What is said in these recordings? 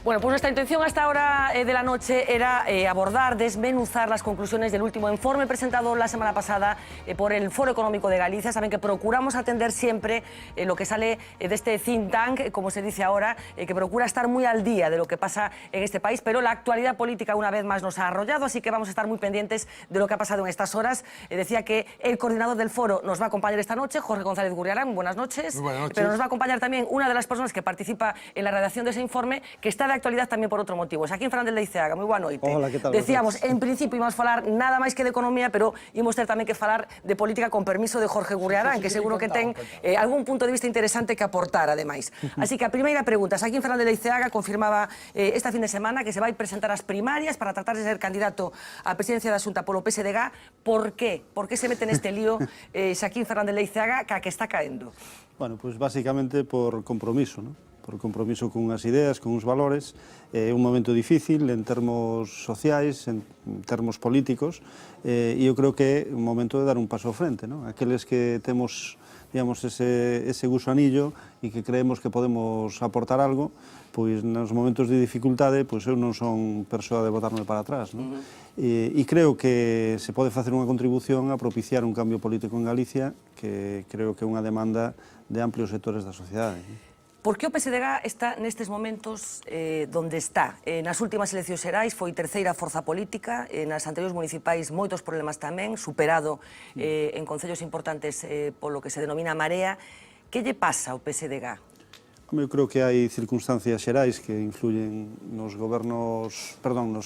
Bueno, pues nuestra intención a esta hora de la noche era abordar, desmenuzar las conclusiones del último informe presentado la semana pasada por el Foro Económico de Galicia. Saben que procuramos atender siempre lo que sale de este think tank, como se dice ahora, que procura estar muy al día de lo que pasa en este país, pero la actualidad política una vez más nos ha arrollado, así que vamos a estar muy pendientes de lo que ha pasado en estas horas. Decía que el coordinador del foro nos va a acompañar esta noche, Jorge González Gurriarán. Buenas noches. Muy buenas noches. Pero nos va a acompañar también una de las personas que participa en la redacción de ese informe, que está de actualidad tamén por outro motivo. Xaquín Fernández Leiceaga, moi boa noite. Hola, que tal? Decíamos, en principio íbamos falar nada máis que de economía, pero íbamos ter tamén que falar de política con permiso de Jorge Gurriarán, que seguro que ten algún punto de vista interesante que aportar, ademais. Así que a primeira pregunta, Xaquín Fernández Leiceaga confirmaba esta fin de semana que se vai presentar as primarias para tratar de ser candidato á presidencia da Xunta polo PSDG. Por qué? Por que se mete neste lío Xaquín Fernández Leiceaga, que está caendo? Bueno, pues básicamente por compromiso, ¿no? Por compromiso con unhas ideas, con uns valores. É un momento difícil en termos sociais, en termos políticos, e eu creo que é un momento de dar un paso ao frente, ¿no? Aqueles que temos, digamos, ese gusanillo e que creemos que podemos aportar algo, pois nos momentos de dificultade, pois eu non son persoa de botarme para atrás, ¿no? E creo que se pode facer unha contribución a propiciar un cambio político en Galicia, que creo que é unha demanda de amplios sectores da sociedade, ¿no? Por que o PSDG está nestes momentos donde está? Nas últimas eleccións xerais foi terceira forza política, nas anteriores municipais moitos problemas tamén, superado en concellos importantes polo que se denomina Marea. Que lle pasa ao PSDG? Eu creo que hai circunstancias xerais que influyen nos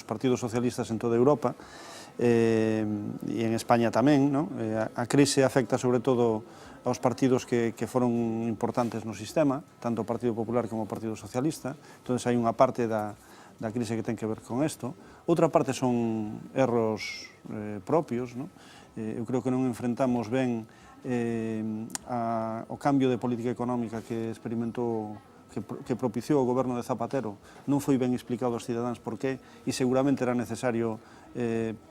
partidos socialistas en toda Europa, e en España tamén, ¿no? A crise afecta sobre todo aos partidos que foron importantes no sistema, tanto o Partido Popular como o Partido Socialista. Entón, hai unha parte da crise que ten que ver con isto. Outra parte son erros propios, ¿no? Eu creo que non enfrentamos ben o cambio de política económica que experimentou, que propiciou o goberno de Zapatero. Non foi ben explicado aos cidadáns por qué, e seguramente era necesario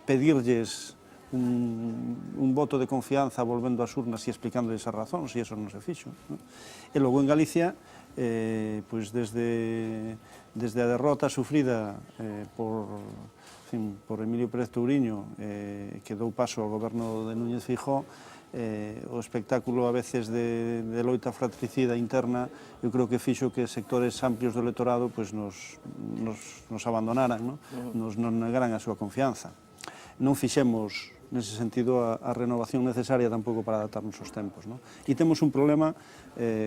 pedirlles un voto de confianza volvendo ás urnas e explicándoles as razóns, e eso non se fixo, ¿no? E logo en Galicia, pois desde a derrota sufrida por Emilio Pérez Touriño, que dou paso ao goberno de Núñez Feijóo, o espectáculo a veces de loita fratricida interna, eu creo que fixo que sectores amplios do electorado pois nos abandonaran, ¿no? Nos negaran a súa confianza. Non fixemos nese sentido a renovación necesaria tampouco para adaptarnos aos tempos, ¿no? E temos un problema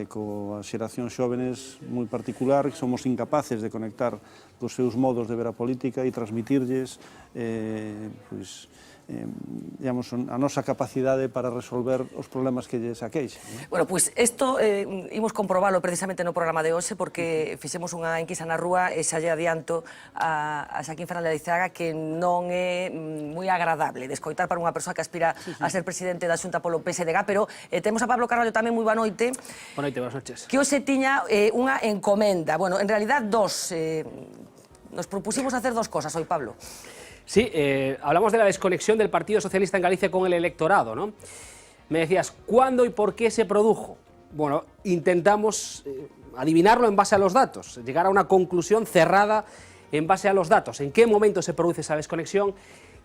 coas xeracións xóvenes moi particular, que somos incapaces de conectar cos seus modos de ver a política e transmitirlles digamos, a nosa capacidade para resolver os problemas que lles aqueixan, ¿no? Bueno, pois isto imos comprobalo precisamente no programa de hoxe, porque fixemos unha enquisa na rúa e xa lle adianto a Xaquín Fernández Leiceaga que non é moi agradable de escoitar para unha persoa que aspira a ser presidente da Xunta polo PSDG, pero temos a Pablo Carballo tamén. Moi boa noite. Boa noite, boas noches. Que hoxe tiña unha encomenda, bueno, en realidad dos. Nos propusimos hacer dos cosas hoy, Pablo. Sí, hablamos de la desconexión del Partido Socialista en Galicia con el electorado, ¿no? Me decías, ¿cuándo y por qué se produjo? Bueno, intentamos adivinarlo en base a los datos, llegar a una conclusión cerrada en base a los datos. ¿En qué momento se produce esa desconexión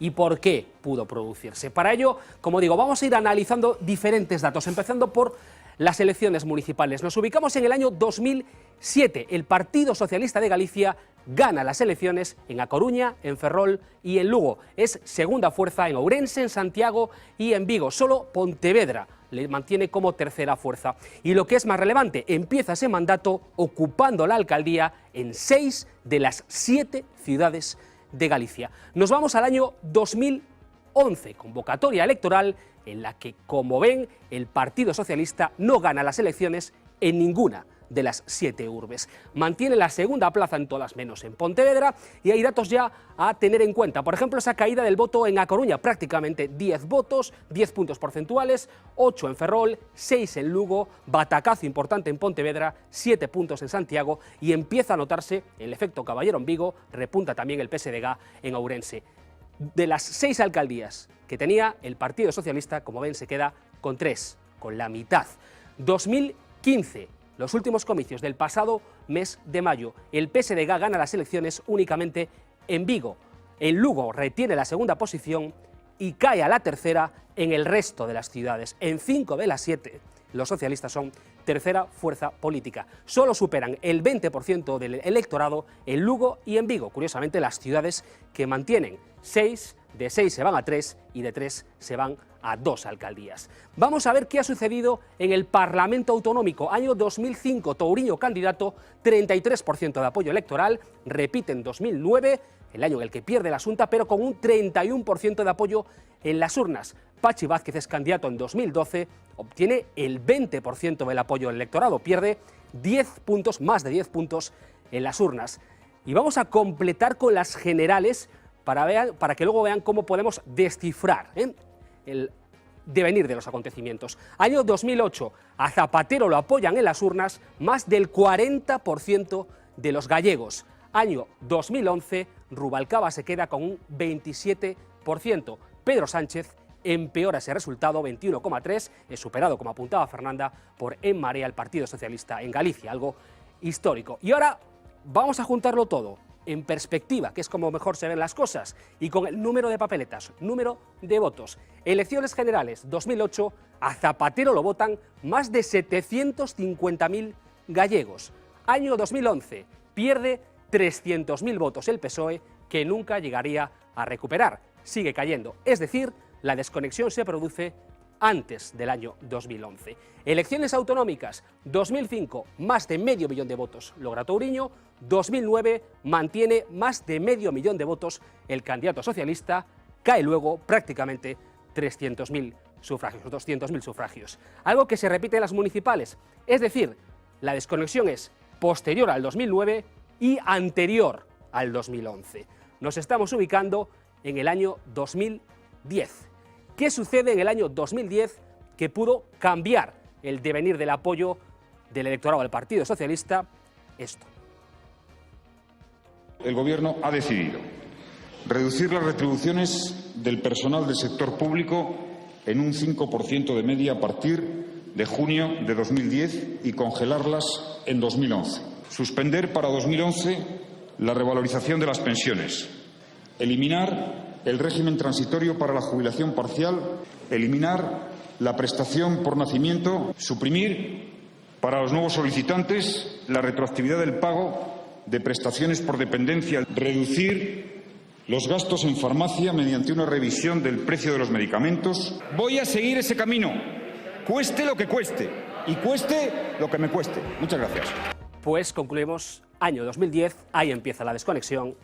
y por qué pudo producirse? Para ello, como digo, vamos a ir analizando diferentes datos, empezando por las elecciones municipales. Nos ubicamos en el año 2007. El Partido Socialista de Galicia gana las elecciones en A Coruña, en Ferrol y en Lugo. Es segunda fuerza en Ourense, en Santiago y en Vigo. Solo Pontevedra le mantiene como tercera fuerza. Y lo que es más relevante, empieza ese mandato ocupando la alcaldía en 6 de las 7 ciudades de Galicia. Nos vamos al año 2011, convocatoria electoral en la que, como ven, el Partido Socialista no gana las elecciones en ninguna de las 7 urbes. Mantiene la segunda plaza en todas menos en Pontevedra, y hay datos ya a tener en cuenta. Por ejemplo, esa caída del voto en A Coruña, prácticamente 10 votos, 10 puntos porcentuales, 8 en Ferrol, 6 en Lugo, batacazo importante en Pontevedra, 7 puntos en Santiago, y empieza a notarse el efecto Caballero en Vigo, repunta también el PSDG en Ourense. De las 6 alcaldías que tenía el Partido Socialista, como ven, se queda con 3, con la mitad. 2015, los últimos comicios del pasado mes de mayo. El PSDG gana las elecciones únicamente en Vigo. El Lugo retiene la segunda posición y cae a la tercera en el resto de las ciudades. En 5 de las 7, los socialistas son tercera fuerza política. Solo superan el 20% del electorado en Lugo y en Vigo. Curiosamente, las ciudades que mantienen 6, de 6 se van a 3 y de 3 se van a 2 alcaldías. Vamos a ver qué ha sucedido en el Parlamento Autonómico. Año 2005, Touriño candidato, 33% de apoyo electoral, repite en 2009, el año en el que pierde la Xunta, pero con un 31% de apoyo en las urnas. Pachi Vázquez es candidato en 2012, obtiene el 20% del apoyo del electorado, pierde 10 puntos, más de 10 puntos en las urnas. Y vamos a completar con las generales para que luego vean cómo podemos descifrar el devenir de los acontecimientos. Año 2008, a Zapatero lo apoyan en las urnas más del 40% de los gallegos. Año 2011, Rubalcaba se queda con un 27%. Pedro Sánchez empeora ese resultado, 21,3%, es superado, como apuntaba Fernanda, por En Marea, el Partido Socialista en Galicia, algo histórico. Y ahora vamos a juntarlo todo en perspectiva, que es como mejor se ven las cosas, y con el número de papeletas, número de votos. Elecciones generales 2008, a Zapatero lo votan más de 750.000 gallegos. Año 2011, pierde 300.000 votos el PSOE, que nunca llegaría a recuperar. Sigue cayendo, es decir, la desconexión se produce antes del año 2011. Elecciones autonómicas, 2005, más de 500.000 de votos logra Touriño, 2009 mantiene más de 500.000 de votos el candidato socialista, cae luego prácticamente 300.000 sufragios, 200.000 sufragios. Algo que se repite en las municipales, es decir, la desconexión es posterior al 2009 y anterior al 2011. Nos estamos ubicando en el año 2010. ¿Qué sucede en el año 2010 que pudo cambiar el devenir del apoyo del electorado del Partido Socialista? Esto. El Gobierno ha decidido reducir las retribuciones del personal del sector público en un 5% de media a partir de junio de 2010 y congelarlas en 2011. Suspender para 2011 la revalorización de las pensiones. Eliminar el régimen transitorio para la jubilación parcial, eliminar la prestación por nacimiento, suprimir para los nuevos solicitantes la retroactividad del pago de prestaciones por dependencia, reducir los gastos en farmacia mediante una revisión del precio de los medicamentos. Voy a seguir ese camino, cueste lo que cueste y cueste lo que me cueste. Muchas gracias. Pues concluimos año 2010, ahí empieza la desconexión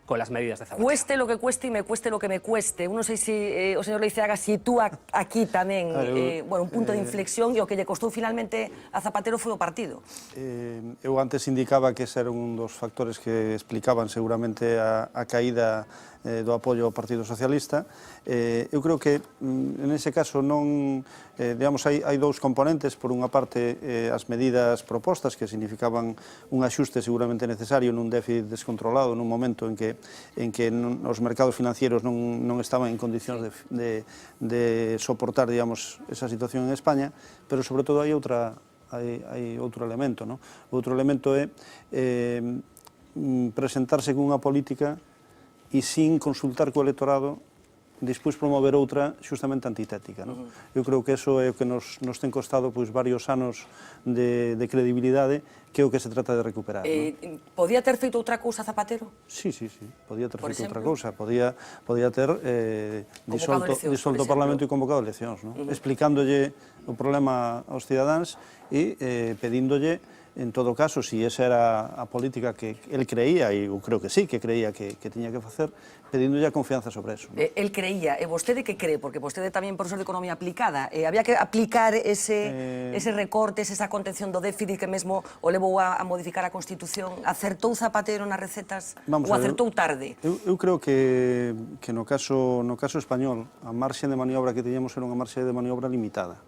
con las medidas de Zapatero. Cueste lo que cueste y me cueste lo que me cueste. Uno sei se o señor Leiceaga sitúa aquí tamén un punto de inflexión e o que lle costou finalmente a Zapatero foi o partido. Eu antes indicaba que ese era un dos factores que explicaban seguramente a caída do apoio ao Partido Socialista. Eu creo que en ese caso non, digamos, hai dous componentes. Por unha parte, as medidas propostas que significaban un axuste seguramente necesario nun déficit descontrolado nun momento en que os mercados financieros non estaban en condicións de soportar, digamos, esa situación en España, pero sobre todo hai outro elemento, non? O outro elemento é presentarse con unha política e sin consultar co electorado, despois promover outra xustamente antitética. Eu creo que eso é o que nos ten costado varios anos de credibilidade, que é o que se trata de recuperar. Podía ter feito outra cousa Zapatero? Sí, podía ter feito outra cousa. Podía ter disolto o Parlamento e convocado eleccións, explicándolle o problema aos cidadáns e pedíndolle, en todo caso, si esa era a política que el creía, e eu creo que sí, que creía que tiña que facer, pedíndolle a confianza sobre eso. El creía, e vostede que cree? Porque vostede tamén profesor de Economía Aplicada. Había que aplicar ese recortes, esa contención do déficit que mesmo o levou a modificar a Constitución. Acertou Zapatero nas recetas ou acertou tarde? Eu creo que no caso español a marxe de maniobra que teñamos era unha marxe de maniobra limitada.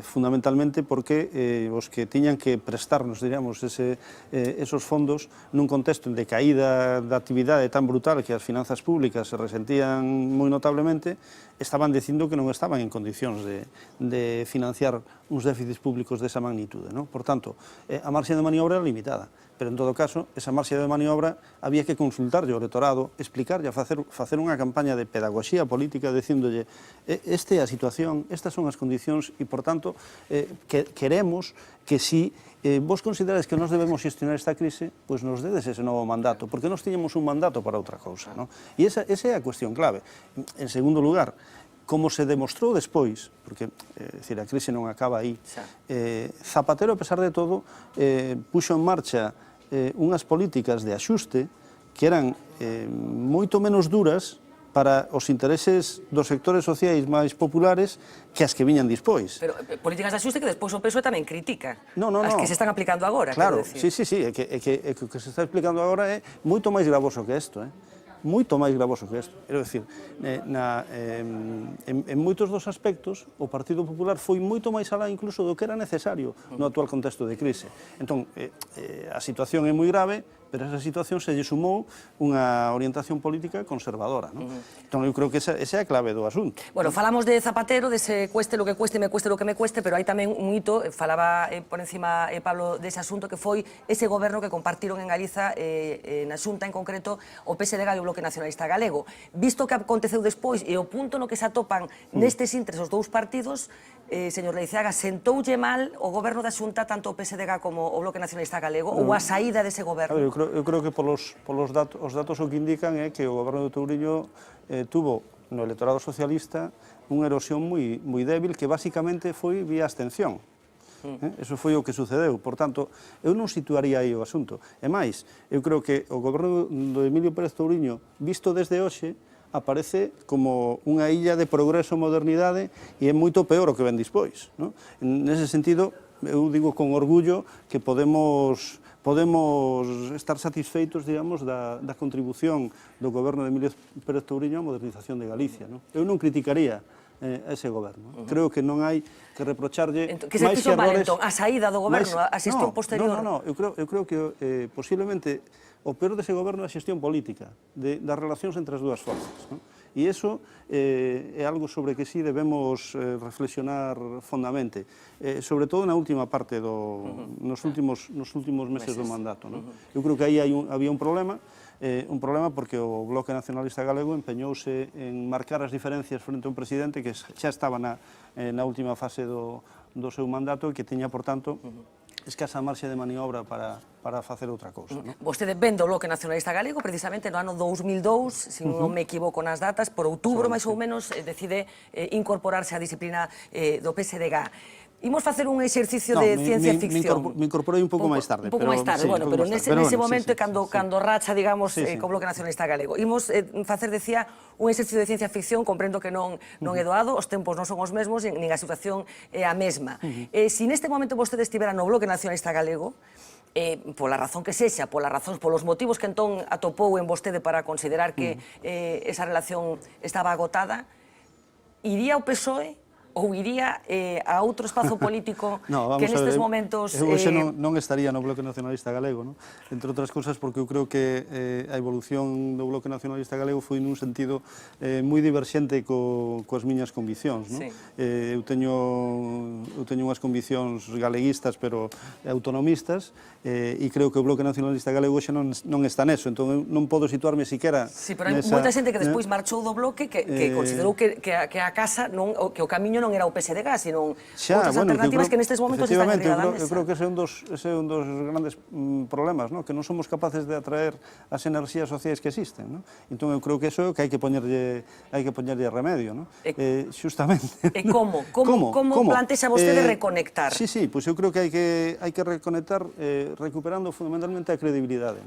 fundamentalmente porque os que tiñan que prestarnos, diríamos, esos fondos nun contexto de caída da actividade tan brutal que as finanzas públicas se resentían moi notablemente, estaban dicindo que non estaban en condicións de financiar uns déficits públicos desa magnitude, non? Por tanto, a marxe de maniobra era limitada, pero en todo caso, esa marxe de maniobra había que consultarlle ao electorado, explicarlle, facer unha campaña de pedagogía política dicíndolle esta é a situación, estas son as condicións e, por tanto, queremos que si vos considerais que nós debemos xestionar esta crise, pois nos dedes ese novo mandato, porque nós tiñamos un mandato para outra cousa, non? E esa é a cuestión clave. En segundo lugar, como se demostrou despois, porque a crise non acaba aí, Zapatero, a pesar de todo, puxo en marcha unhas políticas de axuste que eran moito menos duras para os intereses dos sectores sociais máis populares que as que viñan dispois. Pero políticas de axuste que despois o PSOE tamén critica. No. As que se están aplicando agora, claro, quero decir. sí, é que o que se está explicando agora é moito máis gravoso que isto, moito máis gravoso que isto. Quero dicir, en moitos dos aspectos, o Partido Popular foi moito máis alá incluso do que era necesario no actual contexto de crise. Entón, a situación é moi grave, pero esa situación se lle sumou unha orientación política conservadora, non? Entón, eu creo que esa é a clave do asunto. Bueno, falamos de Zapatero, de se cueste lo que cueste, me cueste lo que me cueste, pero hai tamén un hito, falaba por encima Pablo dese asunto, que foi ese goberno que compartiron en Galiza, na Xunta en concreto, o PSDG e o Bloque Nacionalista Galego. Visto que aconteceu despois e o punto no que se atopan nestes intres os dous partidos, señor Leiceaga, sentoulle mal o goberno da Xunta, tanto o PSDG como o Bloque Nacionalista Galego, ou a saída dese goberno? Eu creo que os datos o que indican é que o goberno de Touriño tuvo no electorado socialista unha erosión moi débil que basicamente foi vía abstención. Eso foi o que sucedeu. Por tanto, eu non situaría aí o asunto. E máis, eu creo que o goberno do Emilio Pérez Touriño, visto desde hoxe, aparece como unha illa de progreso e modernidade e é moito peor o que ven dispois. Nese sentido, eu digo con orgullo que podemos estar satisfeitos, digamos, da contribución do goberno de Emilio Pérez Touriño á modernización de Galicia. Eu non criticaría a ese goberno. Creo que non hai que reprocharlle que se fixo mal, entón, a saída do goberno, a xestión posterior? Non, eu creo que posiblemente o peor dese goberno é a xestión política, das relacións entre as dúas forzas. E iso é algo sobre que sí debemos reflexionar fondamente, sobre todo na última parte, nos últimos meses do mandato. Eu creo que aí había un problema porque o Bloque Nacionalista Galego empeñouse en marcar as diferencias frente a un presidente que xa estaba na última fase do seu mandato e que tiña, por tanto, escasa marxe de maniobra para facer outra cousa. Vostede ven do Bloque Nacionalista Galego, precisamente no ano 2002, se non me equivoco nas datas, por outubro, máis ou menos, decide incorporarse á disciplina do PSDG. Imos facer un exercicio de ciencia ficción. Me incorporei un pouco máis tarde. Un pouco máis tarde, bueno, pero nese momento é cando racha, digamos, co Bloque Nacionalista Galego. Imos facer, decía, un exercicio de ciencia ficción, comprendo que non é doado, os tempos non son os mesmos, nin a situación é a mesma. Se neste momento vostede estivera no Bloque Nacionalista Galego, pola razón que sexa, polos motivos que entón atopou en vostede para considerar que esa relación estaba agotada, iría ao PSOE ou iría a outro espazo político que nestes momentos... Eu hoxe non estaría no Bloque Nacionalista Galego, entre outras cousas porque eu creo que a evolución do Bloque Nacionalista Galego foi nun sentido moi diverxente coas miñas conviccións. Eu teño unhas conviccións galeguistas, pero autonomistas, e creo que o Bloque Nacionalista Galego hoxe non está neso, entón eu non podo situarme siquiera... Sí, pero hai moita xente que despois marchou do Bloque que considerou que a casa, que o camiño non era o PSDG, sino outras alternativas que nestes momentos están arriba da mesa. Eu creo que ese é un dos grandes problemas, que non somos capaces de atraer as enerxías sociais que existen. Entón eu creo que iso é que hai que poñerlle remedio, xustamente. E como? Como plantexa vostede reconectar? Sí, pois eu creo que hai que reconectar recuperando fundamentalmente a credibilidade.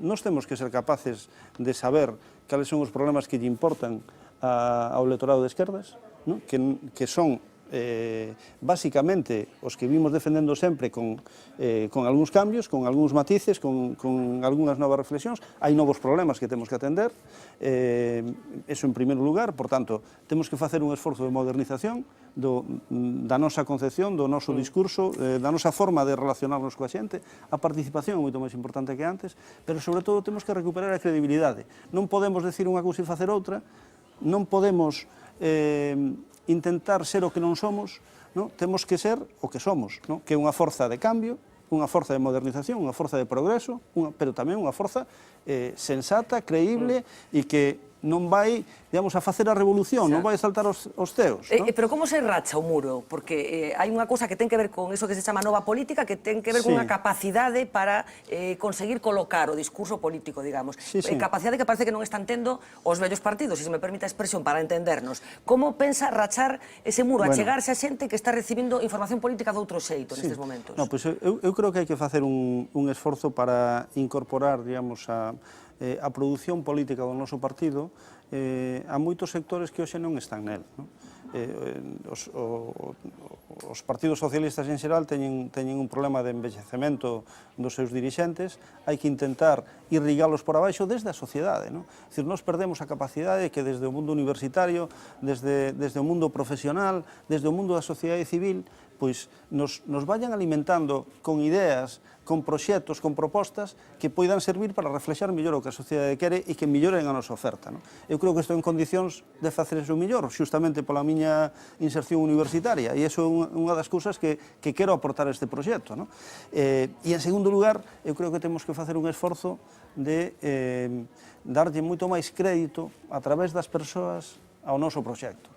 Nós temos que ser capaces de saber cales son os problemas que lle importan ao electorado de esquerdas, que son básicamente os que vimos defendendo sempre con algúns cambios, con algúns matices, con algunhas novas reflexións. Hai novos problemas que temos que atender, eso en primeiro lugar. Por tanto, temos que facer un esforzo de modernización da nosa concepción, do noso discurso, da nosa forma de relacionarnos coa xente. A participación é moito máis importante que antes, pero sobre todo temos que recuperar a credibilidade. Non podemos decir unha cousa e facer outra, non podemos intentar ser o que non somos, no? Temos que ser o que somos, no? Que é unha forza de cambio, unha forza de modernización, unha forza de progreso, pero tamén unha forza sensata, creíble e que non vai, digamos, a facer a revolución, non vai a saltar os ceos. Pero como se racha o muro? Porque hai unha cousa que ten que ver con eso que se chama nova política, que ten que ver con unha capacidade para conseguir colocar o discurso político, digamos. Capacidade que parece que non están tendo os vellos partidos, se me permite a expresión, para entendernos. Como pensa rachar ese muro, achegarse a xente que está recibindo información política de outro xeito nestes momentos? Pois eu creo que hai que facer un esforzo para incorporar, digamos, a produción política do noso partido a moitos sectores que hoxe non están nel. Os partidos socialistas en xeral teñen un problema de envellecemento dos seus dirixentes, hai que intentar irrigalos por abaixo desde a sociedade. É dicir, nós perdemos a capacidade que desde o mundo universitario, desde o mundo profesional, desde o mundo da sociedade civil, pois nos vayan alimentando con ideas, con proxectos, con propostas que poidan servir para reflexar mellor o que a sociedade quere e que melloren a nosa oferta. Eu creo que estou en condicións de facer eso mellor, xustamente pola miña inserción universitaria, e iso é unha das cousas que quero aportar a este proxecto. E, en segundo lugar, eu creo que temos que facer un esforzo de darlle moito máis crédito a través das persoas ao noso proxecto.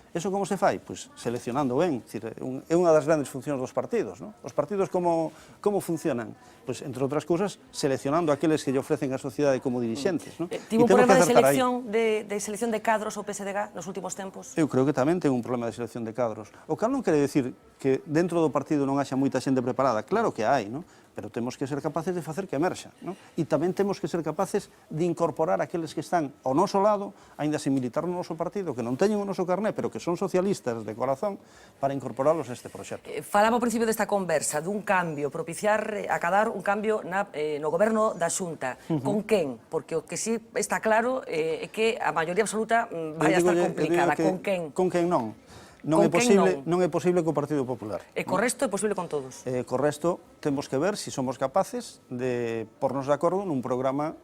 Eso como se fai? Pois seleccionando ben. É unha das grandes funcións dos partidos. Os partidos como funcionan? Pois, entre outras cousas, seleccionando aqueles que lle ofrecen a sociedade como dirixentes. Tivo un problema de selección de cadros o PSDG nos últimos tempos? Eu creo que tamén ten un problema de selección de cadros. O cal non quere decir que dentro do partido non haxa moita xente preparada. Claro que hai, pero temos que ser capaces de facer que emerxa. E tamén temos que ser capaces de incorporar aqueles que están ao noso lado, aínda sin militar no noso partido, que non teñen o noso carné, pero que son socialistas de corazón, para incorporarlos a este proxecto. Falaba ao principio desta conversa dun cambio, propiciar, acadar un cambio no goberno da Xunta. Con quen? Porque o que sí está claro é que a maioría absoluta vai a estar complicada. Con quen? Con quen non. Non é posible co Partido Popular. E co resto é posible con todos? Co resto temos que ver se somos capaces de pornos de acordo nun programa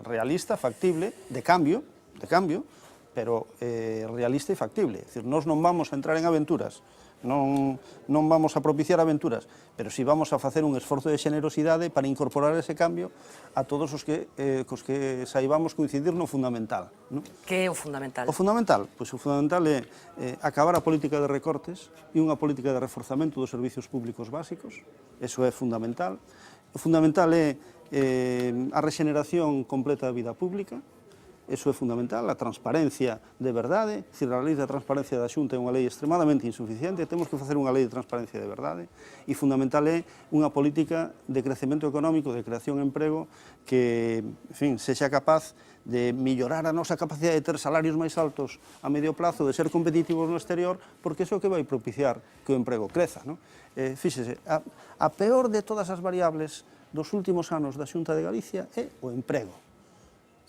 realista, factible, de cambio, pero realista e factible. É dicir, nós non vamos a entrar en aventuras, non vamos a propiciar aventuras, pero si vamos a facer un esforzo de xenerosidade para incorporar ese cambio a todos os que saibamos coincidir no fundamental. Que é o fundamental? O fundamental? Pois o fundamental é acabar a política de recortes e unha política de reforzamento dos servicios públicos básicos, eso é fundamental. O fundamental é a rexeneración completa da vida pública, eso é fundamental, a transparencia de verdade, a lei da transparencia da Xunta é unha lei extremadamente insuficiente, temos que facer unha lei de transparencia de verdade, e fundamental é unha política de crecemento económico, de creación de emprego, que, en fin, sexa capaz de mellorar a nosa capacidade de ter salarios máis altos a medio plazo, de ser competitivos no exterior, porque iso é o que vai propiciar que o emprego creza. Fíxese, a peor de todas as variables dos últimos anos da Xunta de Galicia é o emprego.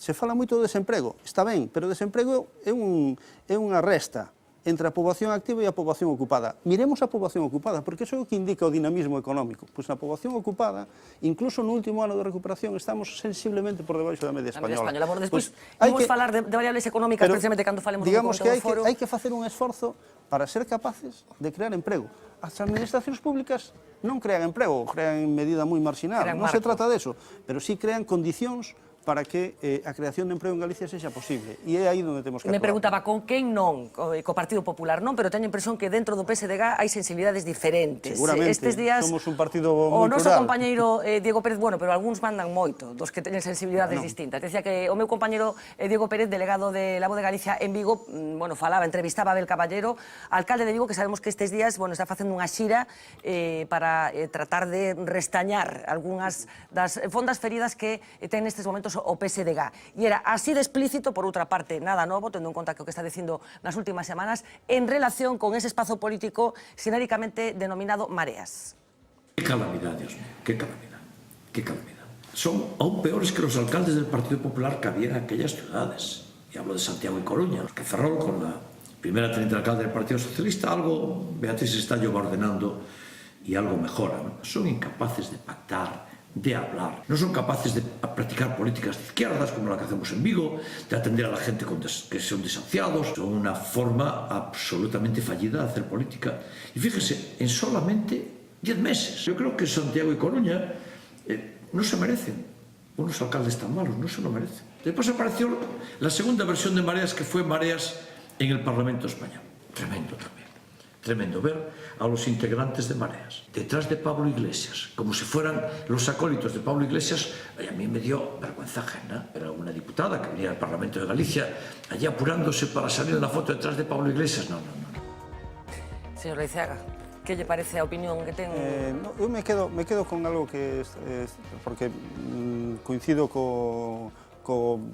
Se fala moito do desemprego, está ben, pero o desemprego é unha resta entre a poboación activa e a poboación ocupada. Miremos a poboación ocupada, porque iso é o que indica o dinamismo económico. Pois na poboación ocupada, incluso no último ano de recuperación, estamos sensiblemente por debaixo da media española. Bueno, despois vamos falar de variables económicas precisamente cando falemos do foro. Hai que facer un esforzo para ser capaces de crear emprego. As administracións públicas non crean emprego, crean en medida moi marginal. Non se trata deso, pero sí crean condicións para que a creación de emprego en Galicia sexa posible. E é aí onde temos que actuar. Me preguntaba con quen non, co Partido Popular non, pero teño a impresión que dentro do PSDG hai sensibilidades diferentes. Seguramente, estes días, somos un partido moi plural. O noso compañeiro Diego Pérez, bueno, pero algúns mandan moito, dos que teñen sensibilidades distintas. Decía que o meu compañeiro Diego Pérez, delegado de La Voz de Galicia en Vigo, bueno, falaba, entrevistaba a Abel Caballero, alcalde de Vigo, que sabemos que estes días, bueno, está facendo unha xira para tratar de restañar algunhas das fondas feridas que ten nestes momentos votos o PSDG. E era así de explícito, por outra parte, nada novo, tendo en conta que o que está dicindo nas últimas semanas, en relación con ese espazo político xenéricamente denominado Mareas. Qué calamidad, Dios mío, qué calamidad, qué calamidad. Son aún peores que los alcaldes del Partido Popular que había en aquellas ciudades. Y hablo de Santiago y Coruña, que Ferrol, con la primera teniente alcalde del Partido Socialista, algo Beatriz Estallo va ordenando y algo mejora, ¿no? Son incapaces de pactar, de hablar, no son capaces de practicar políticas de izquierdas como la que hacemos en Vigo, de atender a la gente que son desahuciados. Son una forma absolutamente fallida de hacer política. Y fíjese, en solamente 10 meses. Yo creo que Santiago y Coruña no se merecen unos alcaldes tan malos, no se lo merecen. Después apareció la segunda versión de Mareas, que fue Mareas en el Parlamento español. Tremendo también. Tremendo ver a los integrantes de Mareas detrás de Pablo Iglesias, como si fueran los acólitos de Pablo Iglesias. A mí me dio vergüenza ajena ver a una diputada que venía al Parlamento de Galicia allí apurándose para salir en la foto detrás de Pablo Iglesias. No. Señor Leiceaga, que lle parece a opinión que ten? No, eu me quedo con algo que porque coincido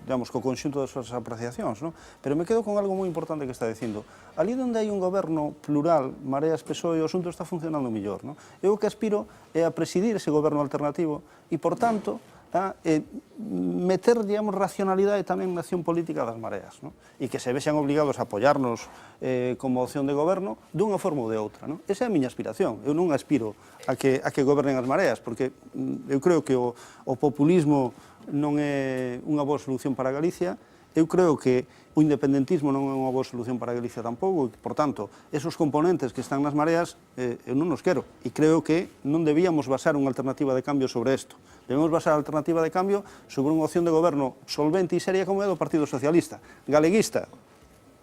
digamos, co conxunto das súas apreciacións, no? Pero me quedo con algo moi importante que está dicindo. Ali onde hai un goberno plural, Mareas, PSOE, o asunto está funcionando mellor, no? Eu o que aspiro é a presidir ese goberno alternativo e, por tanto, a meter, digamos, racionalidade tamén na acción política das Mareas, no? E que se vexan obligados a apoiarnos como opción de goberno dunha forma ou de outra, no? Esa é a miña aspiración. Eu non aspiro a que gobernen as Mareas, porque eu creo que o populismo non é unha boa solución para Galicia. Eu creo que o independentismo non é unha boa solución para Galicia tampouco, e, por tanto, esos componentes que están nas Mareas, eu non os quero. E creo que non debíamos basar unha alternativa de cambio sobre isto. Debemos basar a alternativa de cambio sobre unha opción de goberno solvente e seria como é do Partido Socialista. Galeguista,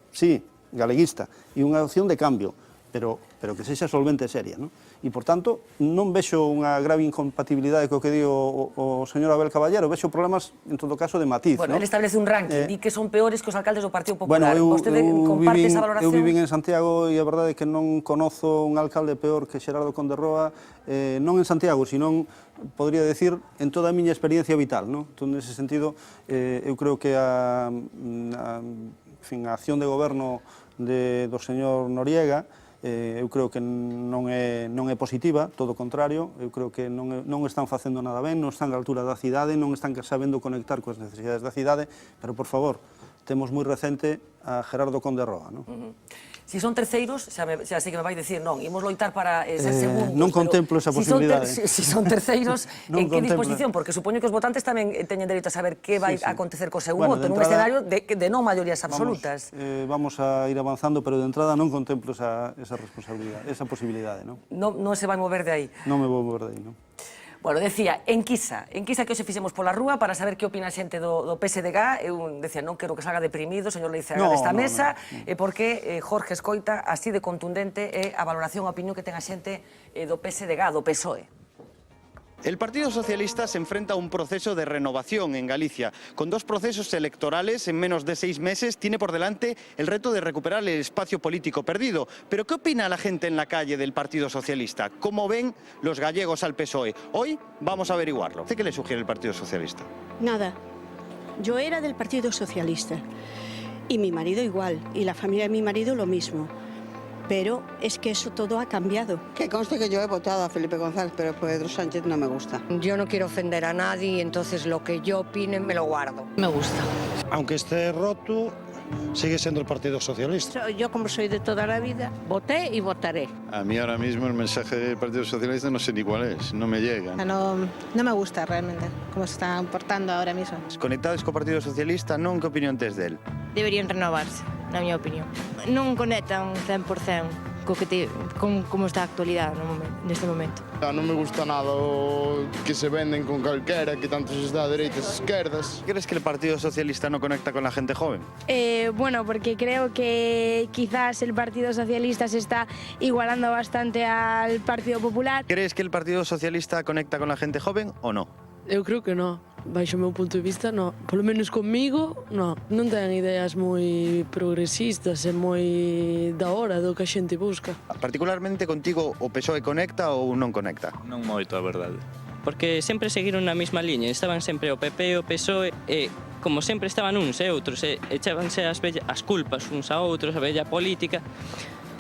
sí, galeguista, e unha opción de cambio, pero que sexa solvente e seria, non? E, por tanto, non vexo unha grave incompatibilidade co que di o señor Abel Caballero, vexo problemas, en todo caso, de matiz. Bueno, ele establece un ranking, di que son peores que os alcaldes do Partido Popular. Bueno, Vostede comparte esa valoración? Eu vivín en Santiago e a verdade é que non conozo un alcalde peor que Xerardo Conde Roa, non en Santiago, sino, podría decir, en toda a miña experiencia vital, non? Entón, nese sentido, eu creo que a acción de goberno do señor Noriega, eu creo que non é positiva, todo o contrario. Eu creo que non están facendo nada ben, non están á altura da cidade, non están sabendo conectar coas necesidades da cidade, pero, por favor, temos moi recente a Gerardo Conde Roa, non? Si son terceiros, xa sei que me vai dicir, non, imos loitar para ser segundos. Non contemplo esa posibilidade. Si son terceiros, en que disposición? Porque supoño que os votantes tamén teñen dereito a saber que vai acontecer co seu voto, nun escenario de non maiorías absolutas. Vamos a ir avanzando, pero de entrada non contemplo esa responsabilidade, esa posibilidade, non? Non se vai mover de aí. Non me vou mover de aí, non? Bueno, decía, enquisa que hoxe fixemos pola rúa para saber que opina a xente do PSDG. Eu decía, non quero que salga deprimido, señor Leiceaga, desta mesa, porque Jorge Escoita, así de contundente, é a valoración, a opinión que ten a xente do PSDG, do PSOE. El Partido Socialista se enfrenta a un proceso de renovación en Galicia. Con 2 procesos electorales en menos de 6 meses, tiene por delante el reto de recuperar el espacio político perdido. Pero ¿qué opina la gente en la calle del Partido Socialista? ¿Cómo ven los gallegos al PSOE? Hoy vamos a averiguarlo. ¿Qué le sugiere el Partido Socialista? Nada. Yo era del Partido Socialista. Y mi marido igual. Y la familia de mi marido lo mismo. Pero es que eso todo ha cambiado. Que conste que yo he votado a Felipe González, pero Pedro Sánchez no me gusta. Yo no quiero ofender a nadie, entonces lo que yo opine me lo guardo. Me gusta. Aunque esté roto, sigue siendo el Partido Socialista. Yo, como soy de toda la vida, voté y votaré. A mí ahora mismo el mensaje del Partido Socialista no sé ni cuál es, no me llega. No me gusta realmente cómo se está portando ahora mismo. Conectados co Partido Socialista, non, que opinión tes del? Deberían renovarse, na miña opinión. Non conectan 100% con como está a actualidade neste momento. Non me gusta nada o que se venden con calquera, que tanto se está a dereitas e esquerdas. ¿Crees que el Partido Socialista no conecta con la gente joven? Bueno, porque creo que quizás el Partido Socialista se está igualando bastante al Partido Popular. ¿Crees que el Partido Socialista conecta con la gente joven o no? Eu creo que non. Baixo o meu punto de vista, non. Polo menos comigo, non. Non ten ideas moi progresistas e moi da hora do que a xente busca. Particularmente contigo, o PSOE conecta ou non conecta? Non moito, a verdade. porque sempre seguiron na mesma liña, estaban sempre o PP, o PSOE, e como sempre estaban uns e outros, e echabanse as culpas uns a outros, a vella política,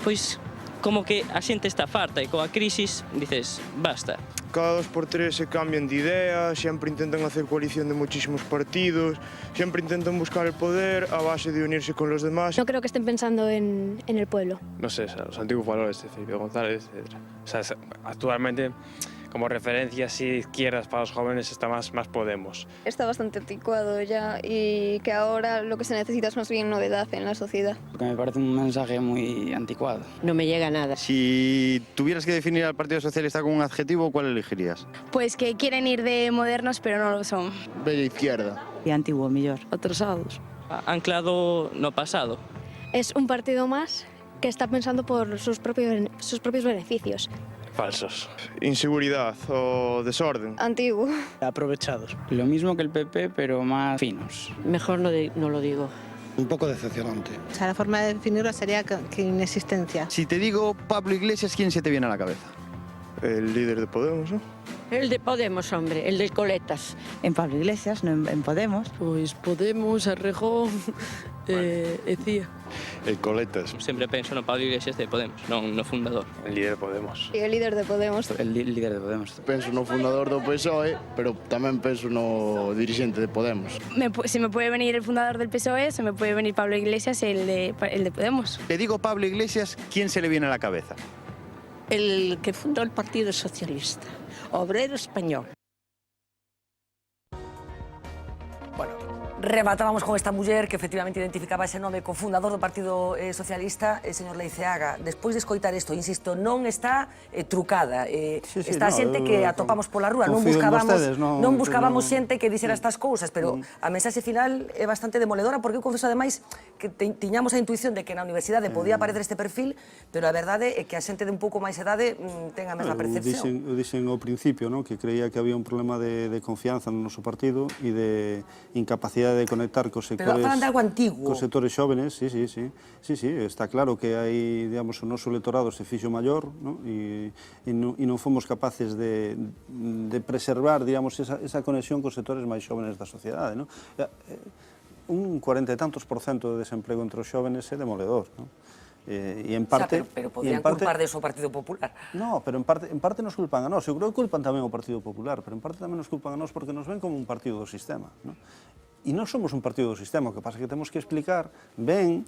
pois como que a xente está farta e coa crisis dices, basta. Cada 2 por 3 se cambian de idea, siempre intentan hacer coalición de muchísimos partidos, siempre intentan buscar el poder a base de unirse con los demás. No creo que estén pensando en el pueblo. No sé, los antiguos valores de Felipe González, etc. O sea, actualmente, como referencia, sí, izquierdas para los jóvenes está más Podemos. Está bastante anticuado ya y que ahora lo que se necesita es más bien novedad en la sociedad. Porque me parece un mensaje muy anticuado. No me llega nada. Si tuvieras que definir al Partido Socialista con un adjetivo, ¿cuál elegirías? Pues que quieren ir de modernos pero no lo son. Bella izquierda. Y antiguo, mellor. Atrasados. Anclado no pasado. Es un partido más que está pensando por sus propios beneficios. Falsos. Inseguridad o desorden. Antiguo. Aprovechados. Lo mismo que el PP, pero más finos. Mejor no lo digo. Un poco decepcionante. O sea, la forma de definirlo sería que inexistencia. Si te digo Pablo Iglesias, ¿quién se te viene a la cabeza? El líder de Podemos, ¿no? El de Podemos, hombre, el de Coletas. En Pablo Iglesias, no en Podemos. Pois Podemos, Errejón, e Cía. El Coletas. Sempre penso no Pablo Iglesias de Podemos, non no fundador. El líder de Podemos. Y el líder de Podemos. El líder de Podemos. Penso no fundador do PSOE, pero tamén penso no dirigente de Podemos. Se me puede venir el fundador del PSOE, se me puede venir Pablo Iglesias, el de Podemos. Te digo Pablo Iglesias, ¿quién se le viene a la cabeza? El que fundó el Partido Socialista, obrero español. Rematábamos con esta muller que efectivamente identificaba ese nome cofundador do Partido Socialista, señor Leiceaga. Despois de escoitar isto, insisto, non está trucada. Está xente que atopamos pola rúa. Non buscábamos xente que dixera estas cousas, pero a mensaxe final é bastante demoledora, porque eu confeso ademais que tiñamos a intuición de que na universidade podía aparecer este perfil, pero a verdade é que a xente de un pouco máis edade ten a mesma percepción. Eu dixen ao principio que creía que había un problema de confianza no noso partido e de incapacidade de conectar cos sectores... Pero falan de algo antiguo. Cos sectores xóvenes, sí, está claro que hai, digamos, o noso electorado se fixo maior, e non fomos capaces de preservar, digamos, esa conexión cos sectores máis xóvenes da sociedade, un 40 e tantos % de desemprego entre os xóvenes é demoledor, e en parte... Pero podían culpar de eso o Partido Popular. No, pero en parte nos culpan a nós. Eu creo que culpan tamén o Partido Popular, pero en parte tamén nos culpan a nós porque nos ven como un partido do sistema, E non somos un partido do sistema, o que pasa é que temos que explicar ben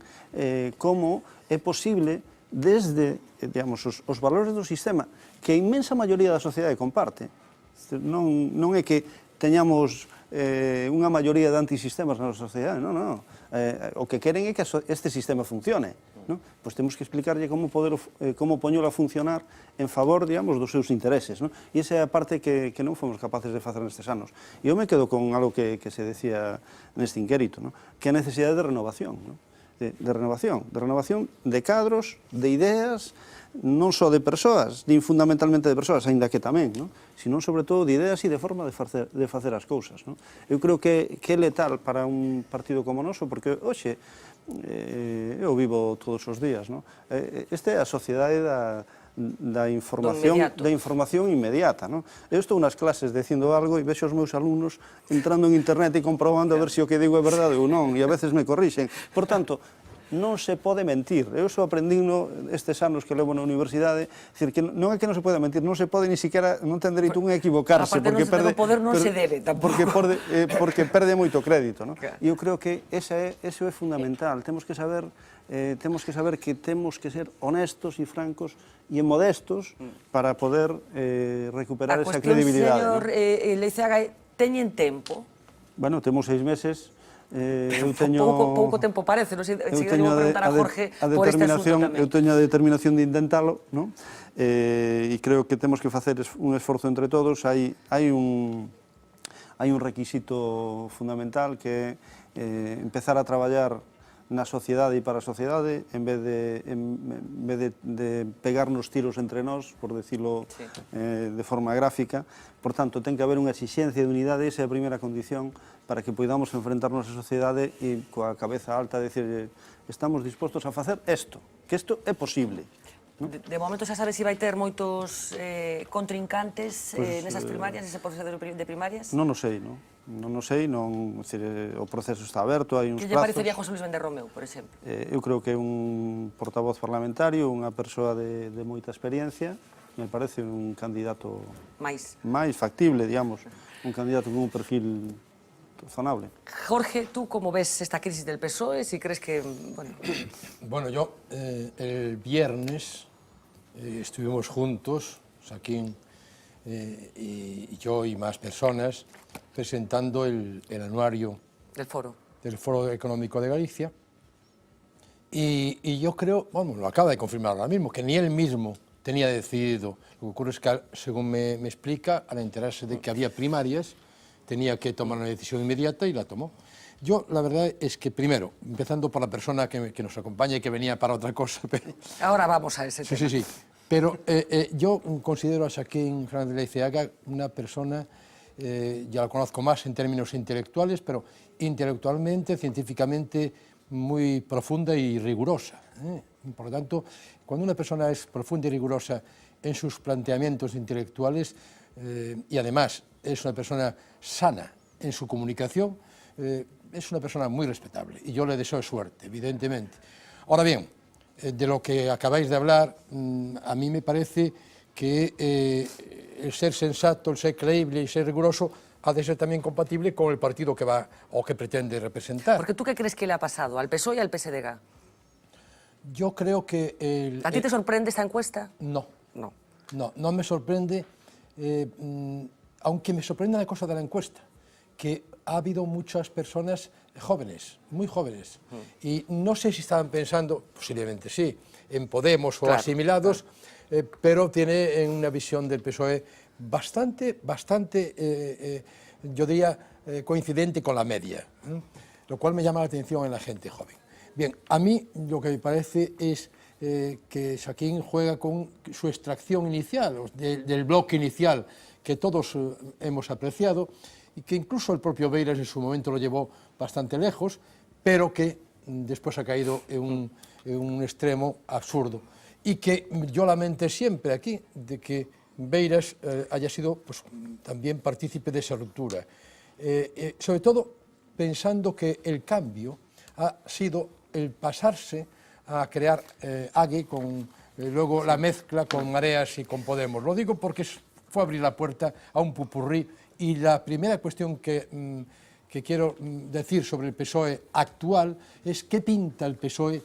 como é posible desde, digamos, os valores do sistema que a inmensa maioría da sociedade comparte. Non é que teñamos unha maioría de antisistemas na nosa sociedade, non. O que queren é que este sistema funcione. Pois temos que explicarlle como poñelo a funcionar en favor, digamos, dos seus intereses. E esa é a parte que non fomos capaces de facer nestes anos. E eu me quedo con algo que se decía neste inquérito, que é a necesidade de renovación. De renovación de cadros, de ideas, non só de persoas, nin fundamentalmente de persoas, aínda que tamén, sino sobre todo de ideas e de forma de facer as cousas. Eu creo que é letal para un partido como o noso, porque hoxe eu vivo todos os días. Esta é a sociedade da información inmediata. Eu estou nas clases dicindo algo e vexo os meus alumnos entrando en internet e comprobando a ver se o que digo é verdade ou non, e a veces me corrixen. Por tanto, non se pode mentir. Eu só aprendino estes anos que levo na universidade, dicir que non é que non se pode mentir, non se pode ni siquiera, non ten dereito un a equivocarse, porque perde poder, non se debe tampouco. Porque perde moito crédito, E eu creo que eso é fundamental. Temos que saber que temos que ser honestos e francos e modestos para poder recuperar esa credibilidade. A cuestión, señor Leiceaga, teñen tempo? Bueno, temos 6 meses. Pouco tempo parece, non sei se debo preguntar a Jorge por este asunto tamén. Eu teño a determinación de intentalo, e creo que temos que facer un esforzo entre todos. Hai un requisito fundamental que é empezar a traballar na sociedade e para a sociedade en vez de pegarnos tiros entre nós, por decirlo de forma gráfica. Por tanto, ten que haber unha exixencia de unidade, esa é a primeira condición para que podamos enfrentarnos a sociedade e coa cabeza alta decir estamos dispostos a facer isto, que isto é posible. De momento xa sabes se vai ter moitos contrincantes nesas primarias, nese proceso de primarias? Non o sei, non? Non o sei, o proceso está aberto, hai uns Que lle prazos. parecería José Luis Méndez Romeu, por exemplo? Eu creo que é un portavoz parlamentario, unha persoa de moita experiencia, me parece un candidato máis factible, digamos, un candidato con un perfil razonable. Jorge, ¿tú cómo ves esta crisis del PSOE? Si crees que... Bueno, yo el viernes estuvimos juntos, Joaquín y yo y más personas, presentando el anuario del Foro Económico de Galicia. Y yo creo, bueno, lo acaba de confirmar ahora mismo, que ni él mismo tenía decidido. Lo que ocurre es que, según me explica, al enterarse de que había primarias, tenía que tomar una decisión inmediata y la tomó. Yo, la verdad es que, primero, empezando por la persona que nos acompaña y que venía para otra cosa... Pero... Ahora vamos a ese tema. Sí. Pero yo considero a Joaquín Fernández Leiceaga una persona, ya lo conozco más en términos intelectuales, pero intelectualmente, científicamente, muy profunda y rigurosa. Por lo tanto, cuando una persona es profunda y rigurosa en sus planteamientos intelectuales y además es una persona sana en su comunicación, es una persona muy respetable y yo le deseo suerte, evidentemente. Ahora bien, de lo que acabáis de hablar, a mí me parece que el ser sensato, el ser creíble y ser riguroso ha de ser también compatible con el partido que va o que pretende representar. Porque ¿tú qué crees que le ha pasado al PSOE y al PSDG? Yo creo que... ¿A ti te sorprende esta encuesta? No me sorprende, aunque me sorprende la cosa de la encuesta, que ha habido muchas personas jóvenes, muy jóvenes, y no sé si estaban pensando, posiblemente sí, en Podemos o asimilados, pero tiene una visión del PSOE bastante, yo diría, coincidente con la media, lo cual me llama la atención en la gente joven. Bien, a mí lo que me parece es que Joaquín juega con su extracción inicial, del bloque inicial que todos hemos apreciado y que incluso el propio Beiras en su momento lo llevó bastante lejos, pero que después ha caído en un extremo absurdo. Y que yo lamenté siempre aquí de que Beiras haya sido pues, también partícipe de esa ruptura. Sobre todo pensando que el cambio ha sido el pasarse a crear AGE con luego la mezcla con Mareas y con Podemos. Lo digo porque fue abrir la puerta a un pupurrí y la primera cuestión que quiero decir sobre el PSOE actual es qué pinta el PSOE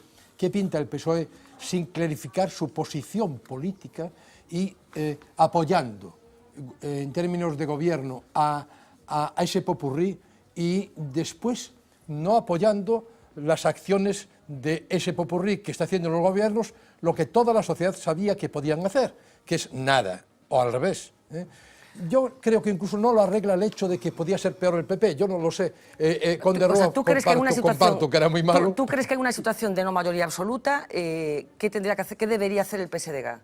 sin clarificar su posición política y apoyando en términos de gobierno a ese popurrí y después no apoyando las acciones de ese popurrí que está haciendo los gobiernos, lo que toda la sociedad sabía que podían hacer, que es nada, o al revés. Yo creo que incluso no lo arregla el hecho de que podía ser peor el PP, yo no lo sé. Conde Roa comparto que era muy malo. ¿Tú crees que en una situación de no mayoría absoluta, ¿qué tendría que hacer, qué debería hacer el PSDG?